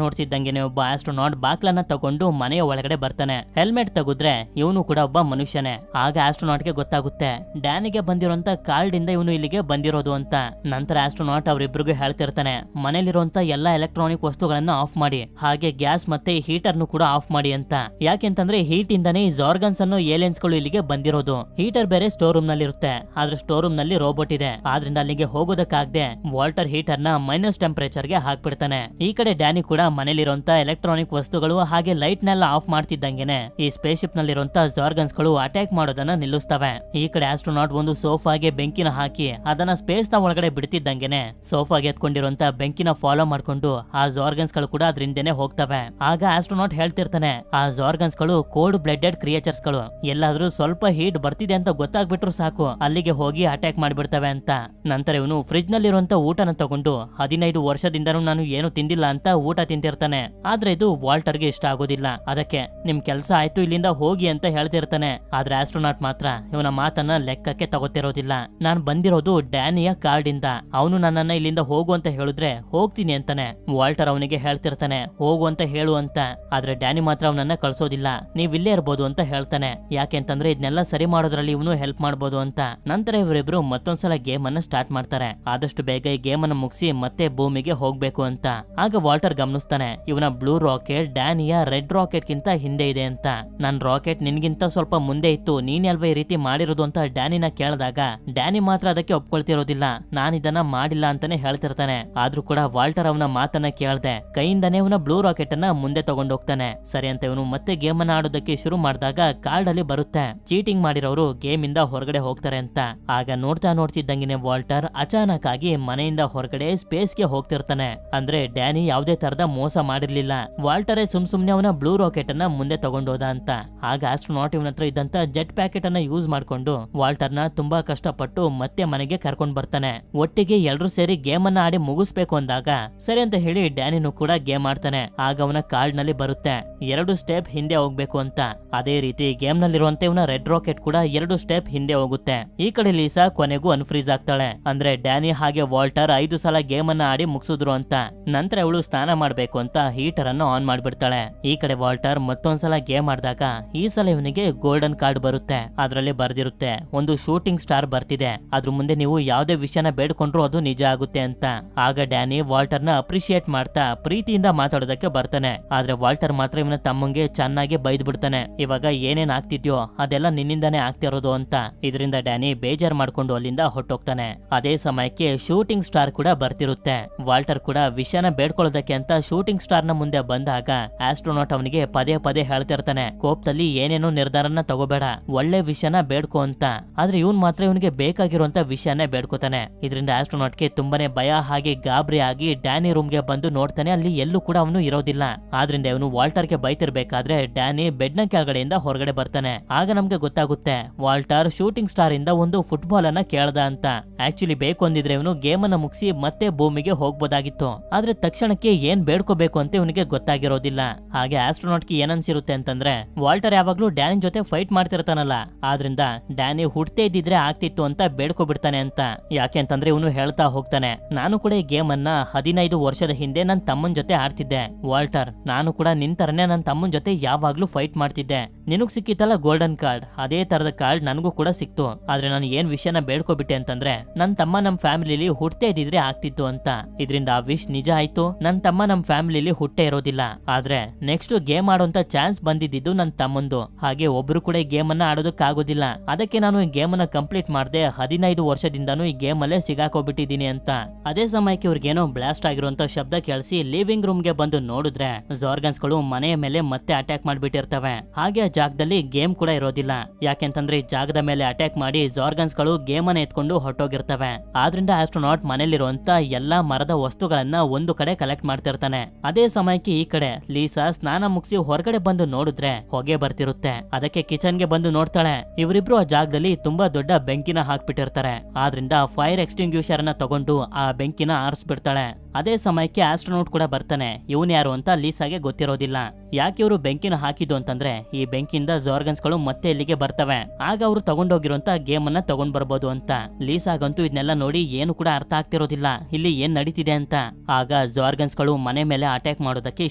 ನೋಡ್ತಿದ್ದಂಗೆ ಒಬ್ಬ ಆಸ್ಟ್ರೋನಾಟ್ ಬಾಕ್ಲನ್ನ ತಗೊಂಡು ಮನೆಯ ಒಳಗಡೆ ಬರ್ತಾನೆ. ಹೆಲ್ಮೆಟ್ ತೆಗೆದ್ರೆ ಇವನು ಕೂಡ ಒಬ್ಬ ಮನುಷ್ಯನೇ. ಆಗ ಆಸ್ಟ್ರೋನಾಟ್ಗೆ ಗೊತ್ತಾಗುತ್ತೆ ಡ್ಯಾನಿಗೆ ಬಂದಿರೋಂತ ಕಾರ್ಡ್ ಇಂದ ಇವನು ಇಲ್ಲಿಗೆ ಬಂದಿರೋದು ಅಂತ. ನಂತರ ಆಸ್ಟ್ರೋನಾಟ್ ಅವರಿಬ್ರಿಗೂ ಹೇಳ್ತಿರ್ತಾನೆ ಮನೇಲಿರುವಂತ ಎಲ್ಲಾ ಎಲೆಕ್ಟ್ರಾನಿಕ್ ವಸ್ತುಗಳನ್ನ ಆಫ್ ಮಾಡಿ, ಹಾಗೆ ಗ್ಯಾಸ್ ಮತ್ತೆ ಹೀಟರ್ ನು ಕೂಡ ಆಫ್ ಮಾಡಿ ಅಂತ. ಯಾಕೆಂತಂದ್ರೆ ಹೀಟ್ ಇಂದಾನೆ ಈ ಜಾರ್ಗನ್ಸ್ ಅನ್ನೋ ಏಲಿಯನ್ಸ್ ಗಳು ಇಲ್ಲಿಗೆ ಬಂದಿರೋದು. ಹೀಟರ್ ಬೇರೆ ಸ್ಟೋರ್ ರೂಮ್ ನಲ್ಲಿ ಇರುತ್ತೆ, ಆದ್ರೆ ಸ್ಟೋರ್ ರೂಮ್ ನಲ್ಲಿ ರೋಬೋಟ್ ಇದೆ. ಆದ್ರಿಂದ ಅಲ್ಲಿಗೆ ಹೋಗೋದಕ್ಕಾಗದೆ ವಾಲ್ಟರ್ ಹೀಟರ್ ನ ಮೈನಸ್ ಟೆಂಪರೇಚರ್ ಗೆ ಹಾಕ್ಬಿಡ್ತಾನೆ. ಈ ಕಡೆ ಡ್ಯಾನಿ ಕೂಡ ಮನೇಲಿರುವಂತ ಎಲೆಕ್ಟ್ರಾನಿಕ್ ವಸ್ತುಗಳು ಹಾಗೆ ಲೈಟ್ ನೆಲ್ಲ ಆಫ್ ಮಾಡ್ತಿದ್ದಂಗೆನೆ ಈ ಸ್ಪೇಸ್ ಶಿಪ್ ನಲ್ಲಿರುವಂತ ಜಾರ್ಗನ್ಸ್ ಗಳು ಅಟ್ಯಾಕ್ ಮಾಡೋದನ್ನ ನಿಲ್ಲಿಸ್ತವೆ. ಈ ಕಡೆ ಆಸ್ಟ್ರೋನಾಟ್ ಒಂದು ಸೋಫಾಗೆ ಬೆಂಕಿನ ಹಾಕಿ ಅದನ್ನ ಸ್ಪೇಸ್ ನ ಒಳಗಡೆ ಬಿಡ್ತಿದ್ದಂಗೆನೆ ಸೋಫಾಗೆ ಎತ್ಕೊಂಡಿರುವಂತ ಬೆಂಕಿನ ಫಾಲೋ ಮಾಡ್ಕೊಂಡು ಆ ಜಾರ್ಗನ್ಸ್ ಗಳು ಕೂಡ ಅದ್ರಿಂದನೇ ಹೋಗ್ತವೆ. ಆಗ ಆಸ್ಟ್ರೋನಾಟ್ ಹೇಳ್ತಿರ್ತಾನೆ ಆ ಜಾರ್ಗನ್ಸ್ ಗಳು ಕೋಲ್ಡ್ ಬ್ಲಡೆಡ್ ಕ್ರಿಯೇಚರ್ಸ್ ಗಳು, ಎಲ್ಲಾದ್ರೂ ಸ್ವಲ್ಪ ಹೀಟ್ ಬರ್ತಿದೆ ಅಂತ ಗೊತ್ತಾಗ್ಬಿಟ್ರು ಸಾಕು ಅಲ್ಲಿಗೆ ಹೋಗಿ ಅಟ್ಯಾಕ್ ಮಾಡ್ಬಿಡ್ತವೆ ಅಂತ. ನಂತರ ಇವನು ಫ್ರಿಜ್ ನಲ್ಲಿರುವಂತ ಊಟನ ತಗೊಂಡು 15 ವರ್ಷದಿಂದನೂ ನಾನು ಏನು ತಿಂದಿಲ್ಲ ಅಂತ ಊಟ ತಿಂತಿರ್ತಾನೆ. ಆದ್ರೆ ಇದು ವಾಲ್ಟರ್ಗೆ ಇಷ್ಟ ಆಗೋದಿಲ್ಲ. ಅದಕ್ಕೆ ನಿಮ್ ಕೆಲ್ಸ ಆಯ್ತು ಇಲ್ಲಿಂದ ಹೋಗಿ ಅಂತ ಹೇಳ್ತಿರ್ತಾನೆ. ಆದ್ರೆ ಆಸ್ಟ್ರೋನಾಟ್ ಮಾತ್ರ ಇವನ ಮಾತನ್ನ ಲೆಕ್ಕಕ್ಕೆ ತಗೋತಿರೋದಿಲ್ಲ. ನಾನ್ ಬಂದಿರೋದು ಡ್ಯಾನಿಯ ಕಾರ್ಡ್ ಇಂದ, ಅವನು ನನ್ನನ್ನ ಇಲ್ಲಿಂದ ಹೋಗು ಅಂತ ಹೇಳಿದ್ರೆ ಹೋಗ್ತೀನಿ ಅಂತಾನೆ. ವಾಲ್ಟರ್ ಅವನಿಗೆ ಹೇಳ್ತಿರ್ತಾನೆ ಹೋಗು ಅಂತ ಹೇಳು ಅಂತ. ಆದ್ರೆ ಡ್ಯಾನಿ ಮಾತ್ರ ಅವನನ್ನ ಕಳ್ಸೋದಿಲ್ಲ, ನೀವ್ ಇಲ್ಲೇ ಇರ್ಬೋದು ಅಂತ ಹೇಳ್ತಾನೆ. ಯಾಕೆಂತಂದ್ರೆ ಇದನ್ನೆಲ್ಲ ಸರಿ ಮಾಡೋದ್ರಲ್ಲಿ ಇವನು ಹೆಲ್ಪ್ ಮಾಡ್ಬೋದು ಅಂತ. ನಂತರ ಇವರಿಬ್ರು ಮತ್ತೊಂದ್ಸಲ ಗೇಮ್ ಅನ್ನ ಸ್ಟಾರ್ಟ್ ಮಾಡ್ತಾರೆ. ಆದಷ್ಟು ಬೇಗ ಈ ಗೇಮ್ ಅನ್ನು ಮುಗಿಸಿ ಮತ್ತೆ ಭೂಮಿಗೆ ಹೋಗ್ಬೇಕು ಅಂತ. ಆಗ ವಾಲ್ಟರ್ ಗಮನಿಸ್ತಾನೆ ಇವನ ಬ್ಲೂ ರಾಕೆಟ್ ಡ್ಯಾನಿಯ ರೆಡ್ ರಾಕೆಟ್ ಗಿಂತ ಹಿಂದೆ ಇದೆ ಅಂತ. ನನ್ ರಾಕೆಟ್ ನಿನ್ಗಿಂತ ಸ್ವಲ್ಪ ಮುಂದೆ ಇತ್ತು, ನೀನ್ ಅಲ್ವಾ ಈ ರೀತಿ ಮಾಡಿರೋದು ಅಂತ ಡ್ಯಾನಿನ ಕೇಳಿದಾಗ ಡ್ಯಾನಿ ಮಾತ್ರ ಅದಕ್ಕೆ ಒಪ್ಕೊಳ್ತಿರೋದಿಲ್ಲ, ನಾನ್ ಇದನ್ನ ಮಾಡಿಲ್ಲ ಅಂತಾನೆ ಹೇಳ್ತಿರ್ತಾನೆ. ಆದ್ರೂ ಕೂಡ ವಾಲ್ಟರ್ ಅವನ ಮಾತನ್ನ ಕೇಳ್ದೆ ಕೈಯಿಂದಾನೆ ಅವನ ಬ್ಲೂ ರಾಕೆಟ್ ಅನ್ನ ಮುಂದೆ ತಗೊಂಡೋಗ್ತಾನೆ. ಸರಿ ಅಂತ ಇವನು ಮತ್ತೆ ಗೇಮ್ ಅನ್ನ ಆಡೋದಕ್ಕೆ ಶುರು ಮಾಡಿದಾಗ ಕಾರ್ಡ್ ಅಲ್ಲಿ ಬರುತ್ತೆ ಚೀಟಿಂಗ್ ಮಾಡಿರೋರು ಗೇಮ್ ಇಂದ ಹೊರಗಡೆ ಹೋಗ್ತಾರೆ ಅಂತ. ಆಗ ನೋಡ್ತಿದ್ದಂಗೆ ವಾಲ್ಟರ್ ಅಚಾನಕ್ ಆಗಿ ಮನೆಯಿಂದ ಹೊರಗಡೆ ಸ್ಪೇಸ್ ಗೆ ಹೋಗ್ತಿರ್ತಾನೆ. ಅಂದ್ರೆ ಡ್ಯಾನಿ ಯಾವುದೇ ತರದ ಮೋಸ ಮಾಡಿರ್ಲಿಲ್ಲ, ವಾಲ್ಟರೇ ಸುಮ್ನೆ ಅವನ ಬ್ಲೂ ರಾಕೆಟ್ ಅನ್ನ ಮುಂದೆ ತಗೊಂಡೋದ ಅಂತ. ಆಗ ಆಸ್ಟ್ರೋನಾಟ್ ಇವನ ಹತ್ರ ಇದ್ದಂತ ಜೆಟ್ ಪ್ಯಾಕೆಟ್ ಅನ್ನ ಯೂಸ್ ಮಾಡ್ಕೊಂಡು ವಾಲ್ಟರ್ ನ ತುಂಬಾ ಕಷ್ಟಪಟ್ಟು ಮತ್ತೆ ಮನೆಗೆ ಕರ್ಕೊಂಡ್ ಬರ್ತಾನೆ. ಒಟ್ಟಿಗೆ ಎಲ್ರು ಸೇರಿ ಗೇಮ್ ಅನ್ನ ಆಡಿ ಮುಗಿಸ್ಬೇಕು ಅಂದಾಗ ಸರಿ ಅಂತ ಹೇಳಿ ಡ್ಯಾನಿನು ಕೂಡ ಗೇಮ್ ಆಡ್ತಾನೆ. ಆಗ ಅವನ ಕಾರ್ಡ್ ನಲ್ಲಿ ಬರುತ್ತೆ 2 ಸ್ಟೆಪ್ ಹಿಂದೆ ಹೋಗ್ಬೇಕು ಅಂತ. ಅದೇ ರೀತಿ ಗೇಮ್ ನಲ್ಲಿರುವಂತೆ ಇವನ ರೆಡ್ ರಾಕೆಟ್ ಕೂಡ 2 ಸ್ಟೆಪ್ ಹಿಂದೆ ಹೋಗುತ್ತೆ. ಈ ಕಡೆ ಲೀಸಾ ಕೊನೆಗೂ ಅನ್ಫ್ರೀಸ್ ಆಗ್ತಾಳೆ. ಅಂದ್ರೆ ಡ್ಯಾನಿ ಹಾಗೆ ವಾಲ್ಟರ್ 5 ಸಲ ಗೇಮ್ ಅನ್ನ ಆಡಿ ಮುಗಿಸಿದ್ರು ಅಂತ. ನಂತರ ಅವಳು ಸ್ನಾನ ಮಾಡ್ಬೇಕು ಅಂತ ಹೀಟರ್ ಅನ್ನು ಆನ್ ಮಾಡ್ಬಿಡ್ತಾಳೆ. ಈ ಕಡೆ ವಾಲ್ಟರ್ ಮತ್ತೊಂದ್ಸಲ ಗೇಮ್ ಆಡಿದಾಗ ಈ ಸಲ ಇವನಿಗೆ ಗೋಲ್ಡನ್ ಕಾರ್ಡ್ ಬರುತ್ತೆ. ಅದ್ರಲ್ಲಿ ಬರ್ದಿರುತ್ತೆ ಒಂದು ಶೂಟಿಂಗ್ ಸ್ಟಾರ್ ಬರ್ತಿದೆ, ಅದ್ರ ಮುಂದೆ ನೀವು ಯಾವ್ದೇ ವಿಷಯನ ಬೇಡ್ಕೊಂಡ್ರು ಅದು ನಿಜ ಆಗುತ್ತೆ ಅಂತ. ಆಗ ಡ್ಯಾನಿ ವಾಲ್ಟರ್ ನ ಅಪ್ರಿಶಿಯೇಟ್ ಮಾಡ್ತಾ ಪ್ರೀತಿಯಿಂದ ಮಾತಾಡೋದಕ್ಕೆ ಬರ್ತಾನೆ. ಆದ್ರೆ ವಾಲ್ಟರ್ ಮಾತ್ರ ಇವನ ತಮ್ಮಂಗೆ ಚೆನ್ನಾಗಿ ಬೈದ್ ಬಿಡ್ತಾನೆ, ಇವಾಗ ಏನೇನ್ ಆಗ್ತಿದ್ಯೋ ಅದೆಲ್ಲ ನಿನ್ನಿಂದಾನೇ ಆಗ್ತಿರೋದು ಅಂತ. ಇದರಿಂದ ಡ್ಯಾನಿ ಬೇಜಾರ್ ಮಾಡ್ಕೊಂಡು ಅಲ್ಲಿಂದ ಹೊಟ್ಟೋಗ್ತಾನೆ. ಅದೇ ಸಮಯಕ್ಕೆ ಶೂಟಿಂಗ್ ಸ್ಟಾರ್ ಕೂಡ ಬರ್ತಿರುತ್ತೆ. ವಾಲ್ಟರ್ ಕೂಡ ವಿಷಯನ ಬೇಡ್ಕೊಳ್ಳೋದಕ್ಕೆ ಅಂತ ಶೂಟಿಂಗ್ ಸ್ಟಾರ್ ನ ಮುಂದೆ ಬಂದಾಗ ಆಸ್ಟ್ರೋನಾಟ್ ಅವನಿಗೆ ಪದೇ ಹೇಳ್ತಿರ್ತಾನೆ ಕೋಪದಲ್ಲಿ ಏನೇನೋ ನಿರ್ಧಾರನ ತಗೋಬೇಡ, ಒಳ್ಳೆ ವಿಷಯನ ಬೇಡ್ಕೋ ಅಂತ. ಆದ್ರೆ ಇವನ್ ಮಾತ್ರ ಇವನಿಗೆ ಬೇಕಾಗಿರುವಂತ ವಿಷಯನೇ ಬೇಡ್ಕೋತಾನೆ. ಇದರಿಂದ ಆಸ್ಟ್ರೋನಾಟ್ಗೆ ತುಂಬಾನೇ ಭಯ ಹಾಗೆ ಗಾಬರಿ ಆಗಿ ಡ್ಯಾನಿ ರೂಮ್ ಗೆ ಬಂದು ನೋಡ್ತಾನೆ, ಅಲ್ಲಿ ಎಲ್ಲೂ ಕೂಡ ಅವನು ಇರೋದಿಲ್ಲ. ಆದ್ರಿಂದ ಇವನು ವಾಲ್ಟರ್ ಗೆ ಬೈತಿರ್ಬೇಕಾದ್ರೆ ಡ್ಯಾನಿ ಬೆಡ್ ನ ಕೆಳಗಡೆಯಿಂದ ಹೊರಗಡೆ ಬರ್ತಾನೆ. ಆಗ ನಮ್ಗೆ ಗೊತ್ತಾಗುತ್ತೆ ವಾಲ್ಟರ್ ಶೂಟಿಂಗ್ ಸ್ಟಾರ್ ಇಂದ ಒಂದು ಫುಟ್ಬಾಲ್ ಅನ್ನ ಕೇಳ್ದ ಅಂತ. ಆಕ್ಚುಲಿ ಬೇಕು ಅಂದಿದ್ರೆ ಇವನು ಗೇಮ್ ಅನ್ನ ಮುಗಿಸಿ ಮತ್ತೆ ಭೂಮಿಗೆ ಹೋಗ್ಬೋದಾಗಿತ್ತು. ಆದ್ರೆ ತಕ್ಷಣಕ್ಕೆ ಏನ್ ಬೇಡ್ಕೋಬೇಕು ಅಂತ ಇವನಿಗೆ ಗೊತ್ತಾಗಿರೋದಿಲ್ಲ. ಹಾಗೆ ಆಸ್ಟ್ರೋನಾಟ್ ಗೆ ಏನನ್ಸಿರುತ್ತೆ ಅಂತಂದ್ರೆ ವಾಲ್ಟರ್ ಯಾವಾಗ್ಲೂ ಡ್ಯಾನಿ ಜೊತೆ ಫೈಟ್ ಮಾಡ್ತಿರ್ತಾನಲ್ಲ, ಆದ್ರಿಂದ ಡ್ಯಾನಿ ಹುಟ್ಟೇ ಇದ್ದಿದ್ರೆ ಆಗ್ತಿತ್ತು ಅಂತ ಬೇಡ್ಕೊಬಿಡ್ತಾನೆ ಅಂತ. ಯಾಕೆ ಅಂತಂದ್ರೆ ಇವನು ಹೇಳ್ತಾ ಹೋಗ್ತಾನೆ ನಾನು ಕೂಡ ಈ ಗೇಮ್ ಅನ್ನ 15 ವರ್ಷದ ಹಿಂದೆ ನನ್ನ ತಮ್ಮನ್ ಜೊತೆ ಆಡ್ತಿದ್ದೆ ವಾಲ್ಟರ್, ನಾನು ಕೂಡ ನಿನ್ ತರನೇ ನನ್ನ ತಮ್ಮನ್ ಜೊತೆ ಯಾವಾಗ್ಲೂ ಫೈಟ್ ಮಾಡ್ತಿದ್ದೆ. ನಿನಗ್ ಸಿಕ್ಕಿತ್ತಲ್ಲ ಗೋಲ್ಡನ್ ಕಾರ್ಡ್, ಅದೇ ತರದ ಕಾರ್ಡ್ ನನಗೂ ಕೂಡ ಸಿಕ್ತು. ಆದ್ರೆ ನಾನು ಏನ್ ವಿಷಯನ ಬೇಡ್ಕೊಬಿಟ್ಟೆ ಅಂತಂದ್ರೆ ನನ್ ತಮ್ಮ ನಮ್ ಫ್ಯಾಮಿಲಿಲಿ ಹುಟ್ಟೇ ಇದ್ದಿದ್ರೆ ಆಗ್ತಿತ್ತು ಅಂತ. ಇದರಿಂದ ಆ ವಿಶ್ ನಿಜ ಆಯ್ತು, ನನ್ ತಮ್ಮ ನಮ್ ಫ್ಯಾಮಿಲಿಲಿ ಹುಟ್ಟೆ ಇರೋದಿಲ್ಲ. ಆದ್ರೆ ನೆಕ್ಸ್ಟ್ ಗೇಮ್ ಆಡೋಂತ ಚಾನ್ಸ್ ಬಂದಿದ್ದು ನನ್ ತಮ್ಮಂದು. ಹಾಗೆ ಒಬ್ರು ಕೂಡ ಈ ಗೇಮ್ ಅನ್ನ ಆಡೋದಕ್ಕಾಗೋದಿಲ್ಲ, ಅದಕ್ಕೆ ನಾನು ಈ ಗೇಮ್ ಅನ್ನ ಕಂಪ್ಲೀಟ್ ಮಾಡದೆ 15 ವರ್ಷದಿಂದಾನು ಈ ಗೇಮ್ ಅಲ್ಲೇ ಸಿಗಾಕೋಬಿಟ್ಟಿದ್ದೀನಿ ಅಂತ. ಅದೇ ಸಮಯಕ್ಕೆ ಇವ್ರಿಗೇನೋ ಬ್ಲಾಸ್ಟ್ ಆಗಿರುವಂತ ಶಬ್ದ ಕೇಳಿಸಿ ಲಿವಿಂಗ್ ರೂಮ್ ಗೆ ಬಂದು ನೋಡಿದ್ರೆ ಜಾರ್ಗನ್ಸ್ ಗಳು ಮನೆಯ ಮೇಲೆ ಮತ್ತೆ ಅಟ್ಯಾಕ್ ಮಾಡ್ಬಿಟ್ಟಿರ್ತವೆ. ಹಾಗೆ ಆ ಜಾಗದಲ್ಲಿ ಗೇಮ್ ಕೂಡ ಇರೋದಿಲ್ಲ. ಯಾಕೆಂತಂದ್ರೆ ಈ ಜಾಗದ ಮೇಲೆ ಅಟ್ಯಾಕ್ ಮಾಡಿ ಜಾರ್ಗನ್ಸ್ ಗಳು ಗೇಮ್ ಅನ್ನ ಎತ್ಕೊಂಡು ಹೊರಟೋಗಿರ್ತವೆ. ಆದ್ರಿಂದ ಆಸ್ಟ್ರೋನಾಟ್ ಮನೇಲಿರುವಂತ ಎಲ್ಲಾ ಮರದ ವಸ್ತುಗಳನ್ನ ಒಂದು ಕಡೆ ಕಲೆಕ್ಟ್ ಮಾಡ್ತಿರ್ತಾನೆ. ಅದೇ ಸಮಯಕ್ಕೆ ಈ ಕಡೆ ಲೀಸಾ ಸ್ನಾನ ಮುಗಿಸಿ ಹೊರಗಡೆ ಬಂದು ನೋಡಿದ್ರೆ ಹೊಗೆ ಬರ್ತಿರುತ್ತೆ. ಅದಕ್ಕೆ ಕಿಚನ್ ಗೆ ಬಂದು ನೋಡ್ತಾಳೆ. ಇವರಿಬ್ರು ಆ ಜಾಗದಲ್ಲಿ ತುಂಬಾ ದೊಡ್ಡ ಬೆಂಕಿನ ಹಾಕ್ಬಿಟ್ಟಿರ್ತಾರೆ. ಆದ್ರಿಂದ ಫೈರ್ ಎಕ್ಸ್ಟಿಂಗ್ಯೂಷರ್ ಅನ್ನ ತಗೊಂಡು ಆ ಬೆಂಕಿನ ಆರಿಸ್ಬಿಡ್ತಾಳೆ. ಅದೇ ಸಮಯಕ್ಕೆ ಆಸ್ಟ್ರೋನಾಟ್ ಕೂಡ ಬರ್ತಾನೆ. ಇವನ್ ಯಾರು ಅಂತ ಲೀಸಾಗೆ ಗೊತ್ತಿರೋದಿಲ್ಲ. ಯಾಕೆ ಇವರು ಬೆಂಕಿನ ಹಾಕಿದ್ದು ಅಂತಂದ್ರೆ ಈ ಬೆಂಕಿಯಿಂದ ಜಾರ್ಗನ್ ಜಾರ್ಗನ್ಸ್ಗಳು ಮತ್ತೆ ಇಲ್ಲಿಗೆ ಬರ್ತವೆ. ಆಗ ಅವರು ತಗೊಂಡೋಗಿರುವಂತ ಗೇಮ್ ಅನ್ನ ತಗೊಂಡ್ ಬರ್ಬೋದು ಅಂತ. ಲೀಸಾಗಂತೂ ಇದನ್ನೆಲ್ಲ ನೋಡಿ ಏನು ಕೂಡ ಅರ್ಥ ಆಗ್ತಿರೋದಿಲ್ಲ ಇಲ್ಲಿ ಏನ್ ನಡೀತಿದೆ ಅಂತ. ಆಗ ಜಾರ್ಗನ್ಸ್ಗಳು ಮನೆ ಮೇಲೆ ಅಟ್ಯಾಕ್ ಮಾಡೋದಕ್ಕೆ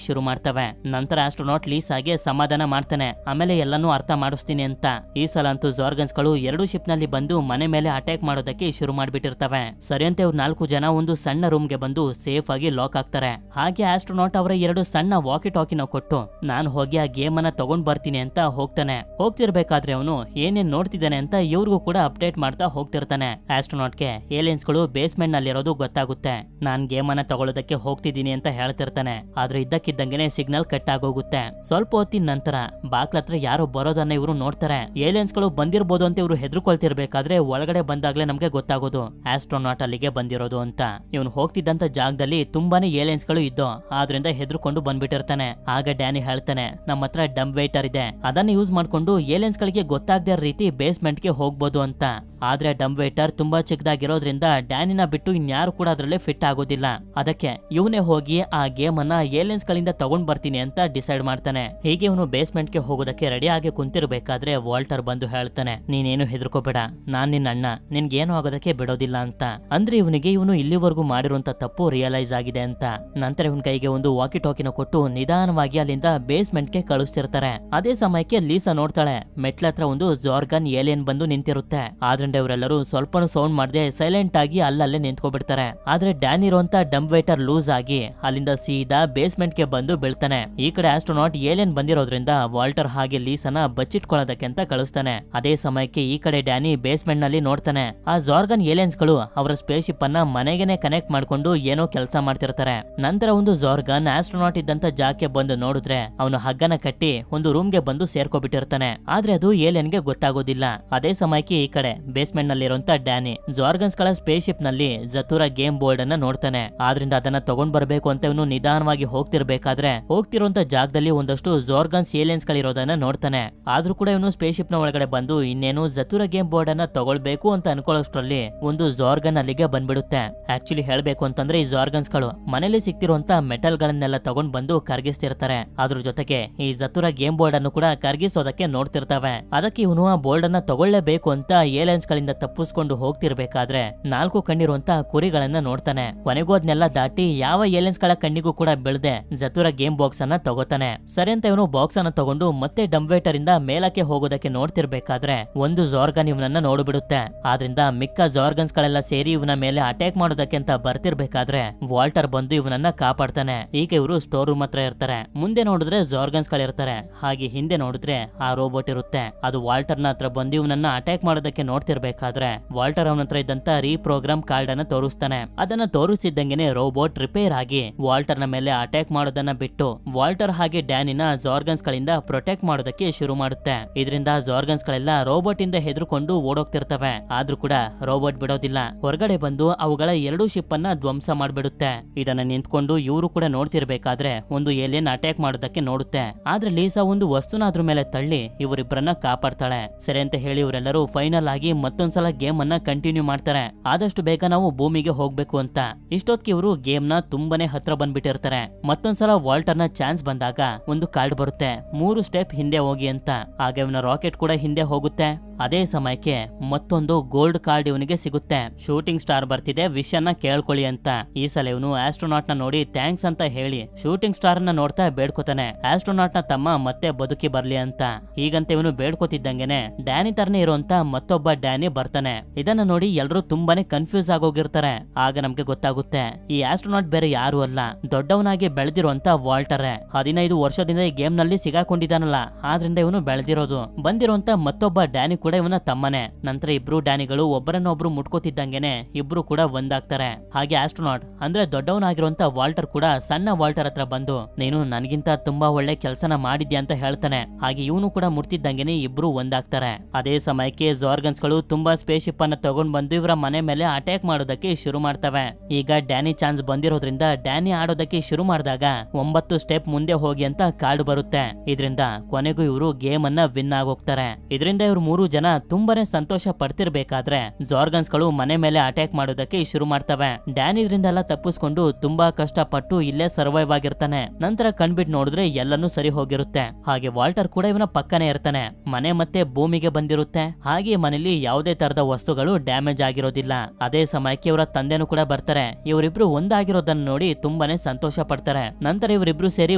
ಶುರು ಮಾಡ್ತವೆ. ನಂತರ ಆಸ್ಟ್ರೋನಾಟ್ ಲೀಸಾಗೆ ಸಮಾಧಾನ ಮಾಡ್ತಾನೆ, ಆಮೇಲೆ ಎಲ್ಲಾನು ಅರ್ಥ ಮಾಡಿಸ್ತೀನಿ ಅಂತ. ಈ ಸಲ ಅಂತೂ ಜಾರ್ಗನ್ಸ್ಗಳು 2 ಶಿಪ್ ನಲ್ಲಿ ಬಂದು ಮನೆ ಮೇಲೆ ಅಟ್ಯಾಕ್ ಮಾಡೋದಕ್ಕೆ ಶುರು ಮಾಡ್ಬಿಟ್ಟಿರ್ತವೆ. ಸರಿಯಂತೆ ಅವ್ರು 4 ಜನ ಒಂದು ಸಣ್ಣ ರೂಮ್ ಗೆ ಬಂದು ಸೇಫ್ ಆಗಿ ಲಾಕ್ ಆಗ್ತಾರೆ. ಹಾಗೆ ಆಸ್ಟ್ರೋನಾಟ್ ಅವರ 2 ಸಣ್ಣ ವಾಕಿ ಟಾಕಿನ ಕೊಟ್ಟು ನಾನು ಹೋಗಿ ಆ ಗೇಮ್ ಅನ್ನ ತಗೊಂಡ್ ಬರ್ತೀನಿ ಅಂತ ಹೋಗ್ತಾನೆ. ಹೋಗ್ತಿರ್ಬೇಕಾದ್ರೆ ಅವನು ಏನೇನ್ ನೋಡ್ತಿದ್ದಾನೆ ಅಂತ ಇವ್ರಿಗೂ ಕೂಡ ಅಪ್ಡೇಟ್ ಮಾಡ್ತಾ ಹೋಗ್ತಿರ್ತಾನೆ. ಆಸ್ಟ್ರೋನಾಟ್ಗೆ ಏಲಿಯನ್ಸ್ಗಳು ಬೇಸ್ಮೆಂಟ್ ನಲ್ಲಿರೋದು ಗೊತ್ತಾಗುತ್ತೆ. ನಾನ್ ಗೇಮ್ ಅನ್ನ ತಗೊಳ್ಳೋದಕ್ಕೆ ಹೋಗ್ತಿದ್ದೀನಿ ಅಂತ ಹೇಳ್ತಿರ್ತಾನೆ. ಆದ್ರೆ ಇದ್ದಕ್ಕಿದ್ದಂಗೆನೆ ಸಿಗ್ನಲ್ ಕಟ್ ಆಗೋಗುತ್ತೆ. ಸ್ವಲ್ಪ ಹೊತ್ತಿನ ನಂತರ ಬಾಕ್ಲತ್ರ ಯಾರೋ ಬರೋದನ್ನ ಇವರು ನೋಡ್ತಾರೆ. ಏಲಿಯನ್ಸ್ಗಳು ಬಂದಿರಬಹುದು ಅಂತ ಇವರು ಹೆದರ್ಕೊಳ್ತಿರ್ಬೇಕಾದ್ರೆ ಒಳಗಡೆ ಬಂದಾಗ್ಲೇ ನಮ್ಗೆ ಗೊತ್ತಾಗೋದು ಆಸ್ಟ್ರೋನಾಟ್ ಅಲ್ಲಿಗೆ ಬಂದಿರೋದು ಅಂತ. ಇವನು ಹೋಗ್ತಿದ್ದಂತ ಜಾಗದಲ್ಲಿ ತುಂಬಾನೇ ಏಲಿಯನ್ಸ್ಗಳು ಇದ್ದೋ, ಆದ್ರಿಂದ ಹೆದರ್ಕೊಂಡು ಬಂದ್ಬಿಟ್ಟಿರ್ತಾನೆ. ಆಗ ಡ್ಯಾನಿ ಹೇಳ್ತಾನೆ, ನಮ್ಮ ಹತ್ರ ಡಂಪ್ ವೇಟರ್ ಇದೆ, ಅದನ್ನ ಯೂಸ್ ಮಾಡ್ಕೊಂಡು ಏಲಿಯನ್ಸ್ ಗಳಿಗೆ ಗೊತ್ತಾಗದ ರೀತಿ ಬೇಸ್ಮೆಂಟ್ ಗೆ ಹೋಗ್ಬೋದು ಅಂತ. ಆದ್ರೆ ಡಂಪ್ ವೇಟರ್ ತುಂಬಾ ಚಿಕ್ಕದಾಗಿರೋದ್ರಿಂದ ಡ್ಯಾನಿನ ಬಿಟ್ಟು ಇನ್ಯಾರು ಕೂಡ ಅದರಲ್ಲಿ ಫಿಟ್ ಆಗೋದಿಲ್ಲ. ಅದಕ್ಕೆ ಇವನೇ ಹೋಗಿ ಆ ಗೇಮ್ ಅನ್ನ ಏಲಿಯನ್ಸ್ ಗಳಿಂದ ತಗೊಂಡ್ ಬರ್ತೀನಿ ಅಂತ ಡಿಸೈಡ್ ಮಾಡ್ತಾನೆ. ಹೀಗೆ ಇವನು ಬೇಸ್ಮೆಂಟ್ ಗೆ ಹೋಗೋದಕ್ಕೆ ರೆಡಿ ಆಗಿ ಕುಂತಿರ್ಬೇಕಾದ್ರೆ ವಾಲ್ಟರ್ ಬಂದು ಹೇಳ್ತಾನೆ, ನೀನೇನು ಹೆದರ್ಕೋಬೇಡ, ನಾನ್ ನಿನ್ನ ಅಣ್ಣ, ನಿನ್ಗೇನು ಆಗೋದಕ್ಕೆ ಬಿಡೋದಿಲ್ಲ ಅಂತ. ಅಂದ್ರೆ ಇವನು ಇಲ್ಲಿವರೆಗೂ ಮಾಡಿರುವಂತ ತಪ್ಪು ರಿಯಲೈಸ್ ಆಗಿದೆ ಅಂತ. ನಂತರ ಇವನ್ ಕೈಗೆ ಒಂದು ವಾಕಿ ಟಾಕಿನ ಕೊಟ್ಟು ನಿಧಾನವಾಗಿ ಅಲ್ಲಿಂದ ಬೇಸ್ಮೆಂಟ್ ಗೆ ಕಳಿಸ್ತಿರ್ತಾರೆ. ಅದೇ ಸಮಯಕ್ಕೆ ಲೀಸಾ ನೋಡ್ತಾಳೆ, ಮೆಟ್ಲತ್ರ ಒಂದು ಜಾರ್ಗನ್ ಏಲಿಯನ್ ಬಂದು ನಿಂತಿರುತ್ತೆ. ಆದ್ರಿಂದ ಇವರೆಲ್ಲರೂ ಸ್ವಲ್ಪನೂ ಸೌಂಡ್ ಮಾಡದೆ ಸೈಲೆಂಟ್ ಆಗಿ ಅಲ್ಲಲ್ಲೇ ನಿಂತ್ಕೊಬಿಡ್ತಾರೆ. ಆದ್ರೆ ಡ್ಯಾನ್ ಇರುವಂತ ಡಂಪ್ ವೇಟರ್ ಲೂಸ್ ಆಗಿ ಅಲ್ಲಿಂದ ಸೀದಾ ಬೇಸ್ಮೆಂಟ್ ಗೆ ಬಂದು ಬೀಳ್ತಾನೆ. ಈ ಕಡೆ ಆಸ್ಟ್ರೋನಾಟ್ ಏಲಿಯನ್ ಬಂದಿರೋದ್ರಿಂದ ವಾಲ್ಟರ್ ಹಾಗೆ ಲೀಸನ ಬಚ್ಚಿಟ್ಕೊಳ್ಳೋದಕ್ಕೆ ಅಂತ ಕಳಿಸ್ತಾನೆ. ಅದೇ ಸಮಯಕ್ಕೆ ಈ ಕಡೆ ಡ್ಯಾನಿ ಬೇಸ್ಮೆಂಟ್ ನಲ್ಲಿ ನೋಡ್ತಾನೆ, ಆ ಜಾರ್ಗನ್ ಏಲಿಯನ್ಸ್ ಗಳು ಅವರ ಸ್ಪೇಸ್ ಶಿಪ್ ಅನ್ನ ಮನೆಗೆನೆ ಕನೆಕ್ಟ್ ಮಾಡ್ಕೊಂಡು ಏನೋ ಕೆಲಸ ಮಾಡ್ತಿರ್ತಾರೆ. ನಂತರ ಒಂದು ಜಾರ್ಗನ್ ಆಸ್ಟ್ರೋನಾಟ್ ಇದ್ದಂತ ಜಾಗಕ್ಕೆ ಬಂದು ನೋಡಿದ್ರೆ ಅವನು ಹಗ್ಗನ ಕಟ್ಟಿ ಒಂದು ರೂಮ್ ಗೆ ಬಂದು ಸೇರ್ಕೊಬಿಟ್ಟಿರ್ತಾನೆ. ಆದ್ರೆ ಅದು ಏಲಿಯನ್ ಗೆ ಗೊತ್ತಾಗೋದಿಲ್ಲ. ಅದೇ ಸಮಯಕ್ಕೆ ಈ ಕಡೆ ಬೇಸ್ಮೆಂಟ್ ನಲ್ಲಿರುವಂತ ಡ್ಯಾನಿ ಜಾರ್ಗನ್ಸ್ ಗಳ ಸ್ಪೇಸ್ ಶಿಪ್ ನಲ್ಲಿ ಜತುರ ಗೇಮ್ ಬೋರ್ಡ್ ಅನ್ನ ನೋಡ್ತಾನೆ. ಆದ್ರಿಂದ ಅದನ್ನ ತಗೊಂಡ್ ಬರ್ಬೇಕು ಅಂತ ಇವನು ನಿಧಾನವಾಗಿ ಹೋಗ್ತಿರ್ಬೇಕಾದ್ರೆ ಹೋಗ್ತಿರುವಂತ ಜಾಗದಲ್ಲಿ ಒಂದಷ್ಟು ಜಾರ್ಗನ್ಸ್ ಏಲಿಯನ್ಸ್ ಗಳಿರೋದನ್ನ ನೋಡ್ತಾನೆ. ಆದ್ರೂ ಕೂಡ ಇವನು ಸ್ಪೇಸ್ ಶಿಪ್ ನ ಒಳಗಡೆ ಬಂದು ಇನ್ನೇನು ಜತುರ ಗೇಮ್ ಬೋರ್ಡ್ ಅನ್ನ ತಗೊಳ್ಬೇಕು ಅಂತ ಅನ್ಕೊಳ್ಳೋಷ್ಟ್ರಲ್ಲಿ ಒಂದು ಜಾರ್ಗನ್ ಅಲ್ಲಿಗೆ ಬಂದ್ಬಿಡುತ್ತೆ. ಆಕ್ಚುಲಿ ಹೇಳ್ಬೇಕು ಅಂತಂದ್ರೆ ಈ ಜಾರ್ಗನ್ಸ್ ಗಳು ಮನೇಲಿ ಸಿಕ್ತಿರುವಂತ ಮೆಟಲ್ ಗಳನ್ನೆಲ್ಲ ತಗೊಂಡ್ ಬಂದು ಕರ್ಗಿಸ್ತಿರ್ತಾರೆ. ಅದ್ರ ಜೊತೆಗೆ ಈ ಜತುರ ಗೇಮ್ ಬೋರ್ಡ್ ಅನ್ನು ಕೂಡ ಕರ್ಗಿಸೋದಕ್ಕೆ ನೋಡ್ತಿರ್ತವೆ. ಅದಕ್ಕೆ ಇವನು ಆ ಬೋರ್ಡ್ ಅನ್ನ ತಗೊಳ್ಳೇಬೇಕು ಅಂತ ಏಲಿಯನ್ಸ್ ಗಳಿಂದ ತಪ್ಪಿಸ್ಕೊಂಡು ಹೋಗ್ತಿರ್ಬೇಕಾದ್ರೆ 4 ಕಣ್ಣಿರುವಂತ ಕುರಿಗಳನ್ನ ನೋಡ್ತಾನೆ. ಕೊನೆಗೂ ಅದನ್ನೆಲ್ಲ ದಾಟಿ ಯಾವ ಏಲಿಯನ್ಸ್ ಗಳ ಕಣ್ಣಿಗೂ ಕೂಡ ಬೀಳದೆ ಜತುರ ಗೇಮ್ ಬಾಕ್ಸ್ ಅನ್ನ ತಗೋತಾನೆ. ಸರಿ ಅಂತ ಇವನು ಬಾಕ್ಸ್ ಅನ್ನ ತಗೊಂಡು ಮತ್ತೆ ಡಂಪ್ ವೇಟರ್ ಇಂದ ಮೇಲಕ್ಕೆ ಹೋಗೋದಕ್ಕೆ ನೋಡ್ತಿರ್ಬೇಕಾದ್ರೆ ಒಂದು ಜಾರ್ಗನ್ ಇವನನ್ನ ನೋಡ್ಬಿಡುತ್ತೆ. ಆದ್ರಿಂದ ಮಿಕ್ಕ ಜಾರ್ಗನ್ಸ್ ಗಳೆಲ್ಲ ಸೇರಿ ಇವನ ಮೇಲೆ ಅಟ್ಯಾಕ್ ಮಾಡೋದಕ್ಕೆ ಅಂತ ಬರ್ತಿರ್ಬೇಕಾದ್ರೆ ವಾಲ್ಟರ್ ಬಂದು ಇವನನ್ನ ಕಾಪಾಡ್ತಾನೆ. ಈಗ ಇವರು ಸ್ಟೋರ್ ರೂಮ್ ಹತ್ರ ಇರ್ತಾರೆ. ಮುಂದೆ ನೋಡಿದ್ರೆ ಜಾರ್ಗನ್ಸ್ ಗಳಿರ್ತಾರೆ, ಹಾಗೆ ಹಿಂದೆ ನೋಡಿದ್ರೆ ಆ ರೋಬೋಟ್ ಇರುತ್ತೆ. ಅದು ವಾಲ್ಟರ್ ನ ಹತ್ರ ಬಂದು ಇವನನ್ನ ಅಟ್ಯಾಕ್ ಮಾಡೋದಕ್ಕೆ ನೋಡ್ತಿರ್ಬೇಕಾದ್ರೆ ವಾಲ್ಟರ್ ಅವನ ಹತ್ರ ಇದ್ದಂತ ರೀಪ್ರೋಗ್ರಾಮ್ ಕಾರ್ಡ್ ಅನ್ನ ತೋರಿಸ್ತಾನೆ. ಅದನ್ನ ತೋರಿಸಿದ್ದಂಗೆನೆ ರೋಬೋಟ್ ರಿಪೇರ್ ಆಗಿ ವಾಲ್ಟರ್ ನ ಮೇಲೆ ಅಟ್ಯಾಕ್ ಮಾಡೋದನ್ನ ಬಿಟ್ಟು ವಾಲ್ಟರ್ ಹಾಗೆ ಡ್ಯಾನಿನ ಜಾರ್ಗನ್ಸ್ ಗಳಿಂದ ಪ್ರೊಟೆಕ್ಟ್ ಮಾಡೋದಕ್ಕೆ ಶುರು ಮಾಡುತ್ತೆ. ಇದರಿಂದ ಜಾರ್ಗನ್ಸ್ ಗಳೆಲ್ಲ ರೋಬೋಟ್ ಇಂದ ಹೆದರ್ಕೊಂಡು ಓಡೋಗ್ತಿರ್ತವೆ. ಆದ್ರೂ ಕೂಡ ರೋಬೋಟ್ ಬಿಡೋದಿಲ್ಲ, ಹೊರಗಡೆ ಬಂದು ಅವುಗಳ 2 ಶಿಪ್ ಅನ್ನ ಧ್ವಂಸ ಮಾಡ್ಬಿಡುತ್ತೆ. ಇದನ್ನ ನಿಂತ್ಕೊಂಡು ಇವರು ಕೂಡ ನೋಡ್ತಿರ್ಬೇಕಾದ್ರೆ ಒಂದು ಏಲಿಯನ್ ಅಟ್ಯಾಕ್ ಮಾಡೋದಕ್ಕೆ ನೋಡುತ್ತೆ. ಆದ್ರೆ ಲೀಸಾ ಒಂದು ವಸ್ತುನ ಅದ್ರ ಮೇಲೆ ತಳ್ಳಿ ಇವರಿಬ್ಬರನ್ನ ಕಾಪಾಡ್ತಾಳೆ. ಸರಿ ಅಂತ ಹೇಳಿ ಇವರೆಲ್ಲರೂ ಫೈನಲ್ ಆಗಿ ಮತ್ತೊಂದ್ಸಲ ಗೇಮ್ ಅನ್ನ ಕಂಟಿನ್ಯೂ ಮಾಡ್ತಾರೆ. ಆದಷ್ಟು ಬೇಗ ನಾವು ಭೂಮಿಗೆ ಹೋಗ್ಬೇಕು ಅಂತ. ಇಷ್ಟೊತ್ತಿಗೆ ಇವರು ಗೇಮ್ ನ ತುಂಬಾನೇ ಹತ್ರ ಬಂದ್ಬಿಟ್ಟಿರ್ತಾರೆ. ಮತ್ತೊಂದ್ಸಲ ವಾಲ್ಟರ್ ನ ಚಾನ್ಸ್ ಬಂದಾಗ ಒಂದು ಕಾರ್ಡ್ ಬರುತ್ತೆ, 3 ಸ್ಟೆಪ್ ಹಿಂದೆ ಹೋಗಿ ಅಂತ. ಆಗ ಇವನ ರಾಕೆಟ್ ಕೂಡ ಹಿಂದೆ ಹೋಗುತ್ತೆ. ಅದೇ ಸಮಯಕ್ಕೆ ಮತ್ತೊಂದು ಗೋಲ್ಡ್ ಕಾರ್ಡ್ ಇವನಿಗೆ ಸಿಗುತ್ತೆ. ಶೂಟಿಂಗ್ ಸ್ಟಾರ್ ಬರ್ತಿದೆ, ವಿಶ್ ಅನ್ನ ಕೇಳ್ಕೊಳ್ಳಿ ಅಂತ. ಈ ಸಲ ಇವನು ಆಸ್ಟ್ರೋನಾಟ್ ನ ನೋಡಿ ಥ್ಯಾಂಕ್ಸ್ ಅಂತ ಹೇಳಿ ಶೂಟಿಂಗ್ ಸ್ಟಾರ್ ನ ನೋಡ್ತಾ ಬೇಡ್ಕೋತಾನೆ, ಆಸ್ಟ್ರೋನಾಟ್ ನ ತಮ್ಮ ಮತ್ತೆ ಬದುಕಿ ಬರ್ಲಿ ಅಂತ. ಹೀಗಂತ ಇವನು ಬೇಡ್ಕೋತಿದ್ದಂಗೆನೆ ಡ್ಯಾನಿ ತರನೇ ಇರುವಂತ ಮತ್ತೊಬ್ಬ ಡ್ಯಾನಿ ಬರ್ತಾನೆ. ಇದನ್ನ ನೋಡಿ ಎಲ್ರು ತುಂಬಾನೇ ಕನ್ಫ್ಯೂಸ್ ಆಗೋಗಿರ್ತಾರೆ. ಆಗ ನಮ್ಗೆ ಗೊತ್ತಾಗುತ್ತೆ ಈ ಆಸ್ಟ್ರೋನಾಟ್ ಬೇರೆ ಯಾರು ಅಲ್ಲ, ದೊಡ್ಡವನಾಗಿ ಬೆಳೆದಿರುವಂತ ವಾಲ್ಟರ್. 15 ವರ್ಷದಿಂದ ಈ ಗೇಮ್ ನಲ್ಲಿ ಸಿಗಾಕೊಂಡಿದ್ದಾನಲ್ಲ, ಆದ್ರಿಂದ ಇವನು ಬೆಳೆದಿರೋದು. ಬಂದಿರುವಂತ ಮತ್ತೊಬ್ಬ ಡ್ಯಾನಿ ಕೂಡ ಇವನ ತಮ್ಮನೆ. ನಂತರ ಇಬ್ರು ಡ್ಯಾನಿಗಳು ಒಬ್ಬರನ್ನೊಬ್ರು ಮುಟ್ಕೋತಿದ್ದಂಗೆನೆ ಇಬ್ರು ಕೂಡ ಒಂದಾಗ್ತಾರೆ. ಹಾಗೆ ಆಸ್ಟ್ರೋನಾಟ್ ಅಂದ್ರೆ ದೊಡ್ಡವನಾಗಿರುವಂತ ವಾಲ್ಟರ್ ಕೂಡ ಸಣ್ಣ ವಾಲ್ಟರ್ ಹತ್ರ ಬಂದು ನೀನು ನನಗಿಂತ ತುಂಬಾ ಒಳ್ಳೆ ಕೆಲಸನ ಮಾಡಿದ್ಯಾ ಅಂತ ಹೇಳ್ತಾನೆ. ಹಾಗೆ ಇವನು ಕೂಡ ಮುಟ್ತಿದ್ದಂಗೆನೆ ಇಬ್ರು ಒಂದಾಗ್ತಾರೆ. ಅದೇ ಸಮಯಕ್ಕೆ ಜಾರ್ಗನ್ಸ್ ಗಳು ತುಂಬಾ ಸ್ಪೇಸ್ ಶಿಪ್ ಅನ್ನ ತಗೊಂಡ್ ಬಂದು ಇವರ ಮನೆ ಮೇಲೆ ಅಟ್ಯಾಕ್ ಮಾಡೋದಕ್ಕೆ ಶುರು ಮಾಡ್ತವೆ. ಈಗ ಡ್ಯಾನಿ ಚಾನ್ಸ್ ಬಂದಿರೋದ್ರಿಂದ ಡ್ಯಾನಿ ಆಡೋದಕ್ಕೆ ಶುರು ಮಾಡಿದಾಗ 9 ಸ್ಟೆಪ್ ಮುಂದೆ ಹೋಗಿ ಅಂತ ಕಾರ್ಡ್ ಬರುತ್ತೆ. ಇದರಿಂದ ಕೊನೆಗೂ ಇವರು ಗೇಮ್ ಅನ್ನ ವಿನ್ ಆಗೋಗ್ತಾರೆ. ಇದರಿಂದ ಇವ್ರು 3 ಜನ ತುಂಬಾನೇ ಸಂತೋಷ ಪಡ್ತಿರ್ಬೇಕಾದ್ರೆ ಜಾರ್ಗನ್ಸ್ ಗಳು ಮನೆ ಮೇಲೆ ಅಟ್ಯಾಕ್ ಮಾಡೋದಕ್ಕೆ ಶುರು ಮಾಡ್ತವೆ. ಡ್ಯಾನ್ ಇದ್ರಿಂದೆಲ್ಲ ತಪ್ಪಿಸ್ಕೊಂಡು ತುಂಬಾ ಕಷ್ಟಪಟ್ಟು ಇಲ್ಲೇ ಸರ್ವೈವ್ ಆಗಿರ್ತಾನೆ. ನಂತರ ಕಣ್ಬಿಟ್ಟು ನೋಡಿದ್ರೆ ಎಲ್ಲನೂ ಸರಿ ಹೋಗಿರುತ್ತೆ. ಹಾಗೆ ವಾಲ್ಟರ್ ಕೂಡ ಇವನ ಪಕ್ಕನೇ ಇರ್ತಾನೆ. ಮನೆ ಮತ್ತೆ ಭೂಮಿಗೆ ಬಂದಿರುತ್ತೆ. ಹಾಗೆ ಮನೇಲಿ ಯಾವುದೇ ತರದ ವಸ್ತುಗಳು ಡ್ಯಾಮೇಜ್ ಆಗಿರೋದಿಲ್ಲ. ಅದೇ ಸಮಯಕ್ಕೆ ಇವರ ತಂದೆನೂ ಕೂಡ ಬರ್ತಾರೆ. ಇವರಿಬ್ರು ಒಂದಾಗಿರೋದನ್ನ ನೋಡಿ ತುಂಬಾನೇ ಸಂತೋಷ ಪಡ್ತಾರೆ. ನಂತರ ಇವರಿಬ್ರು ಸೇರಿ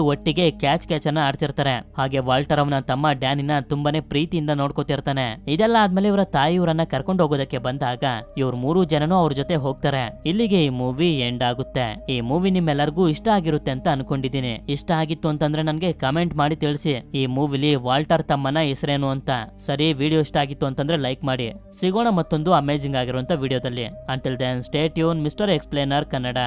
ಒಟ್ಟಿಗೆ ಕ್ಯಾಚ್ ಅನ್ನ ಆಡ್ತಿರ್ತಾರೆ. ಹಾಗೆ ವಾಲ್ಟರ್ ಅವನ ತಮ್ಮ ಡ್ಯಾನಿನ ತುಂಬಾನೇ ಪ್ರೀತಿಯಿಂದ ನೋಡ್ಕೋತಿರ್ತಾನೆ. ಇದೆಲ್ಲ ಆದ್ಮೇಲೆ ಇವರ ತಾಯಿ ಇವರನ್ನ ಕರ್ಕೊಂಡು ಹೋಗೋದಕ್ಕೆ ಬಂದಾಗ ಇವ್ರ 3 ಜನನು ಅವ್ರ ಜೊತೆ ಹೋಗ್ತಾರೆ. ಇಲ್ಲಿಗೆ ಈ ಮೂವಿ ಎಂಡ್ ಆಗುತ್ತೆ. ಈ ಮೂವಿ ನಿಮ್ಮೆಲ್ಲರಿಗೂ ಇಷ್ಟ ಆಗಿರುತ್ತೆ ಅಂತ ಅನ್ಕೊಂಡಿದೀನಿ. ಇಷ್ಟ ಆಗಿತ್ತು ಅಂತಂದ್ರೆ ನನ್ಗೆ ಕಮೆಂಟ್ ಮಾಡಿ ತಿಳಿಸಿ ಈ ಮೂವಿಲಿ ವಾಲ್ಟರ್ ತಮ್ಮನ ಹೆಸರೇನು ಅಂತ. ಸರಿ, ವಿಡಿಯೋ ಇಷ್ಟ ಆಗಿತ್ತು ಅಂತಂದ್ರೆ ಲೈಕ್ ಮಾಡಿ. ಸಿಗೋಣ ಮತ್ತೊಂದು ಅಮೇಜಿಂಗ್ ಆಗಿರುವಂತ ವಿಡಿಯೋದಲ್ಲಿ. Until then stay tune mister explainer Kannada.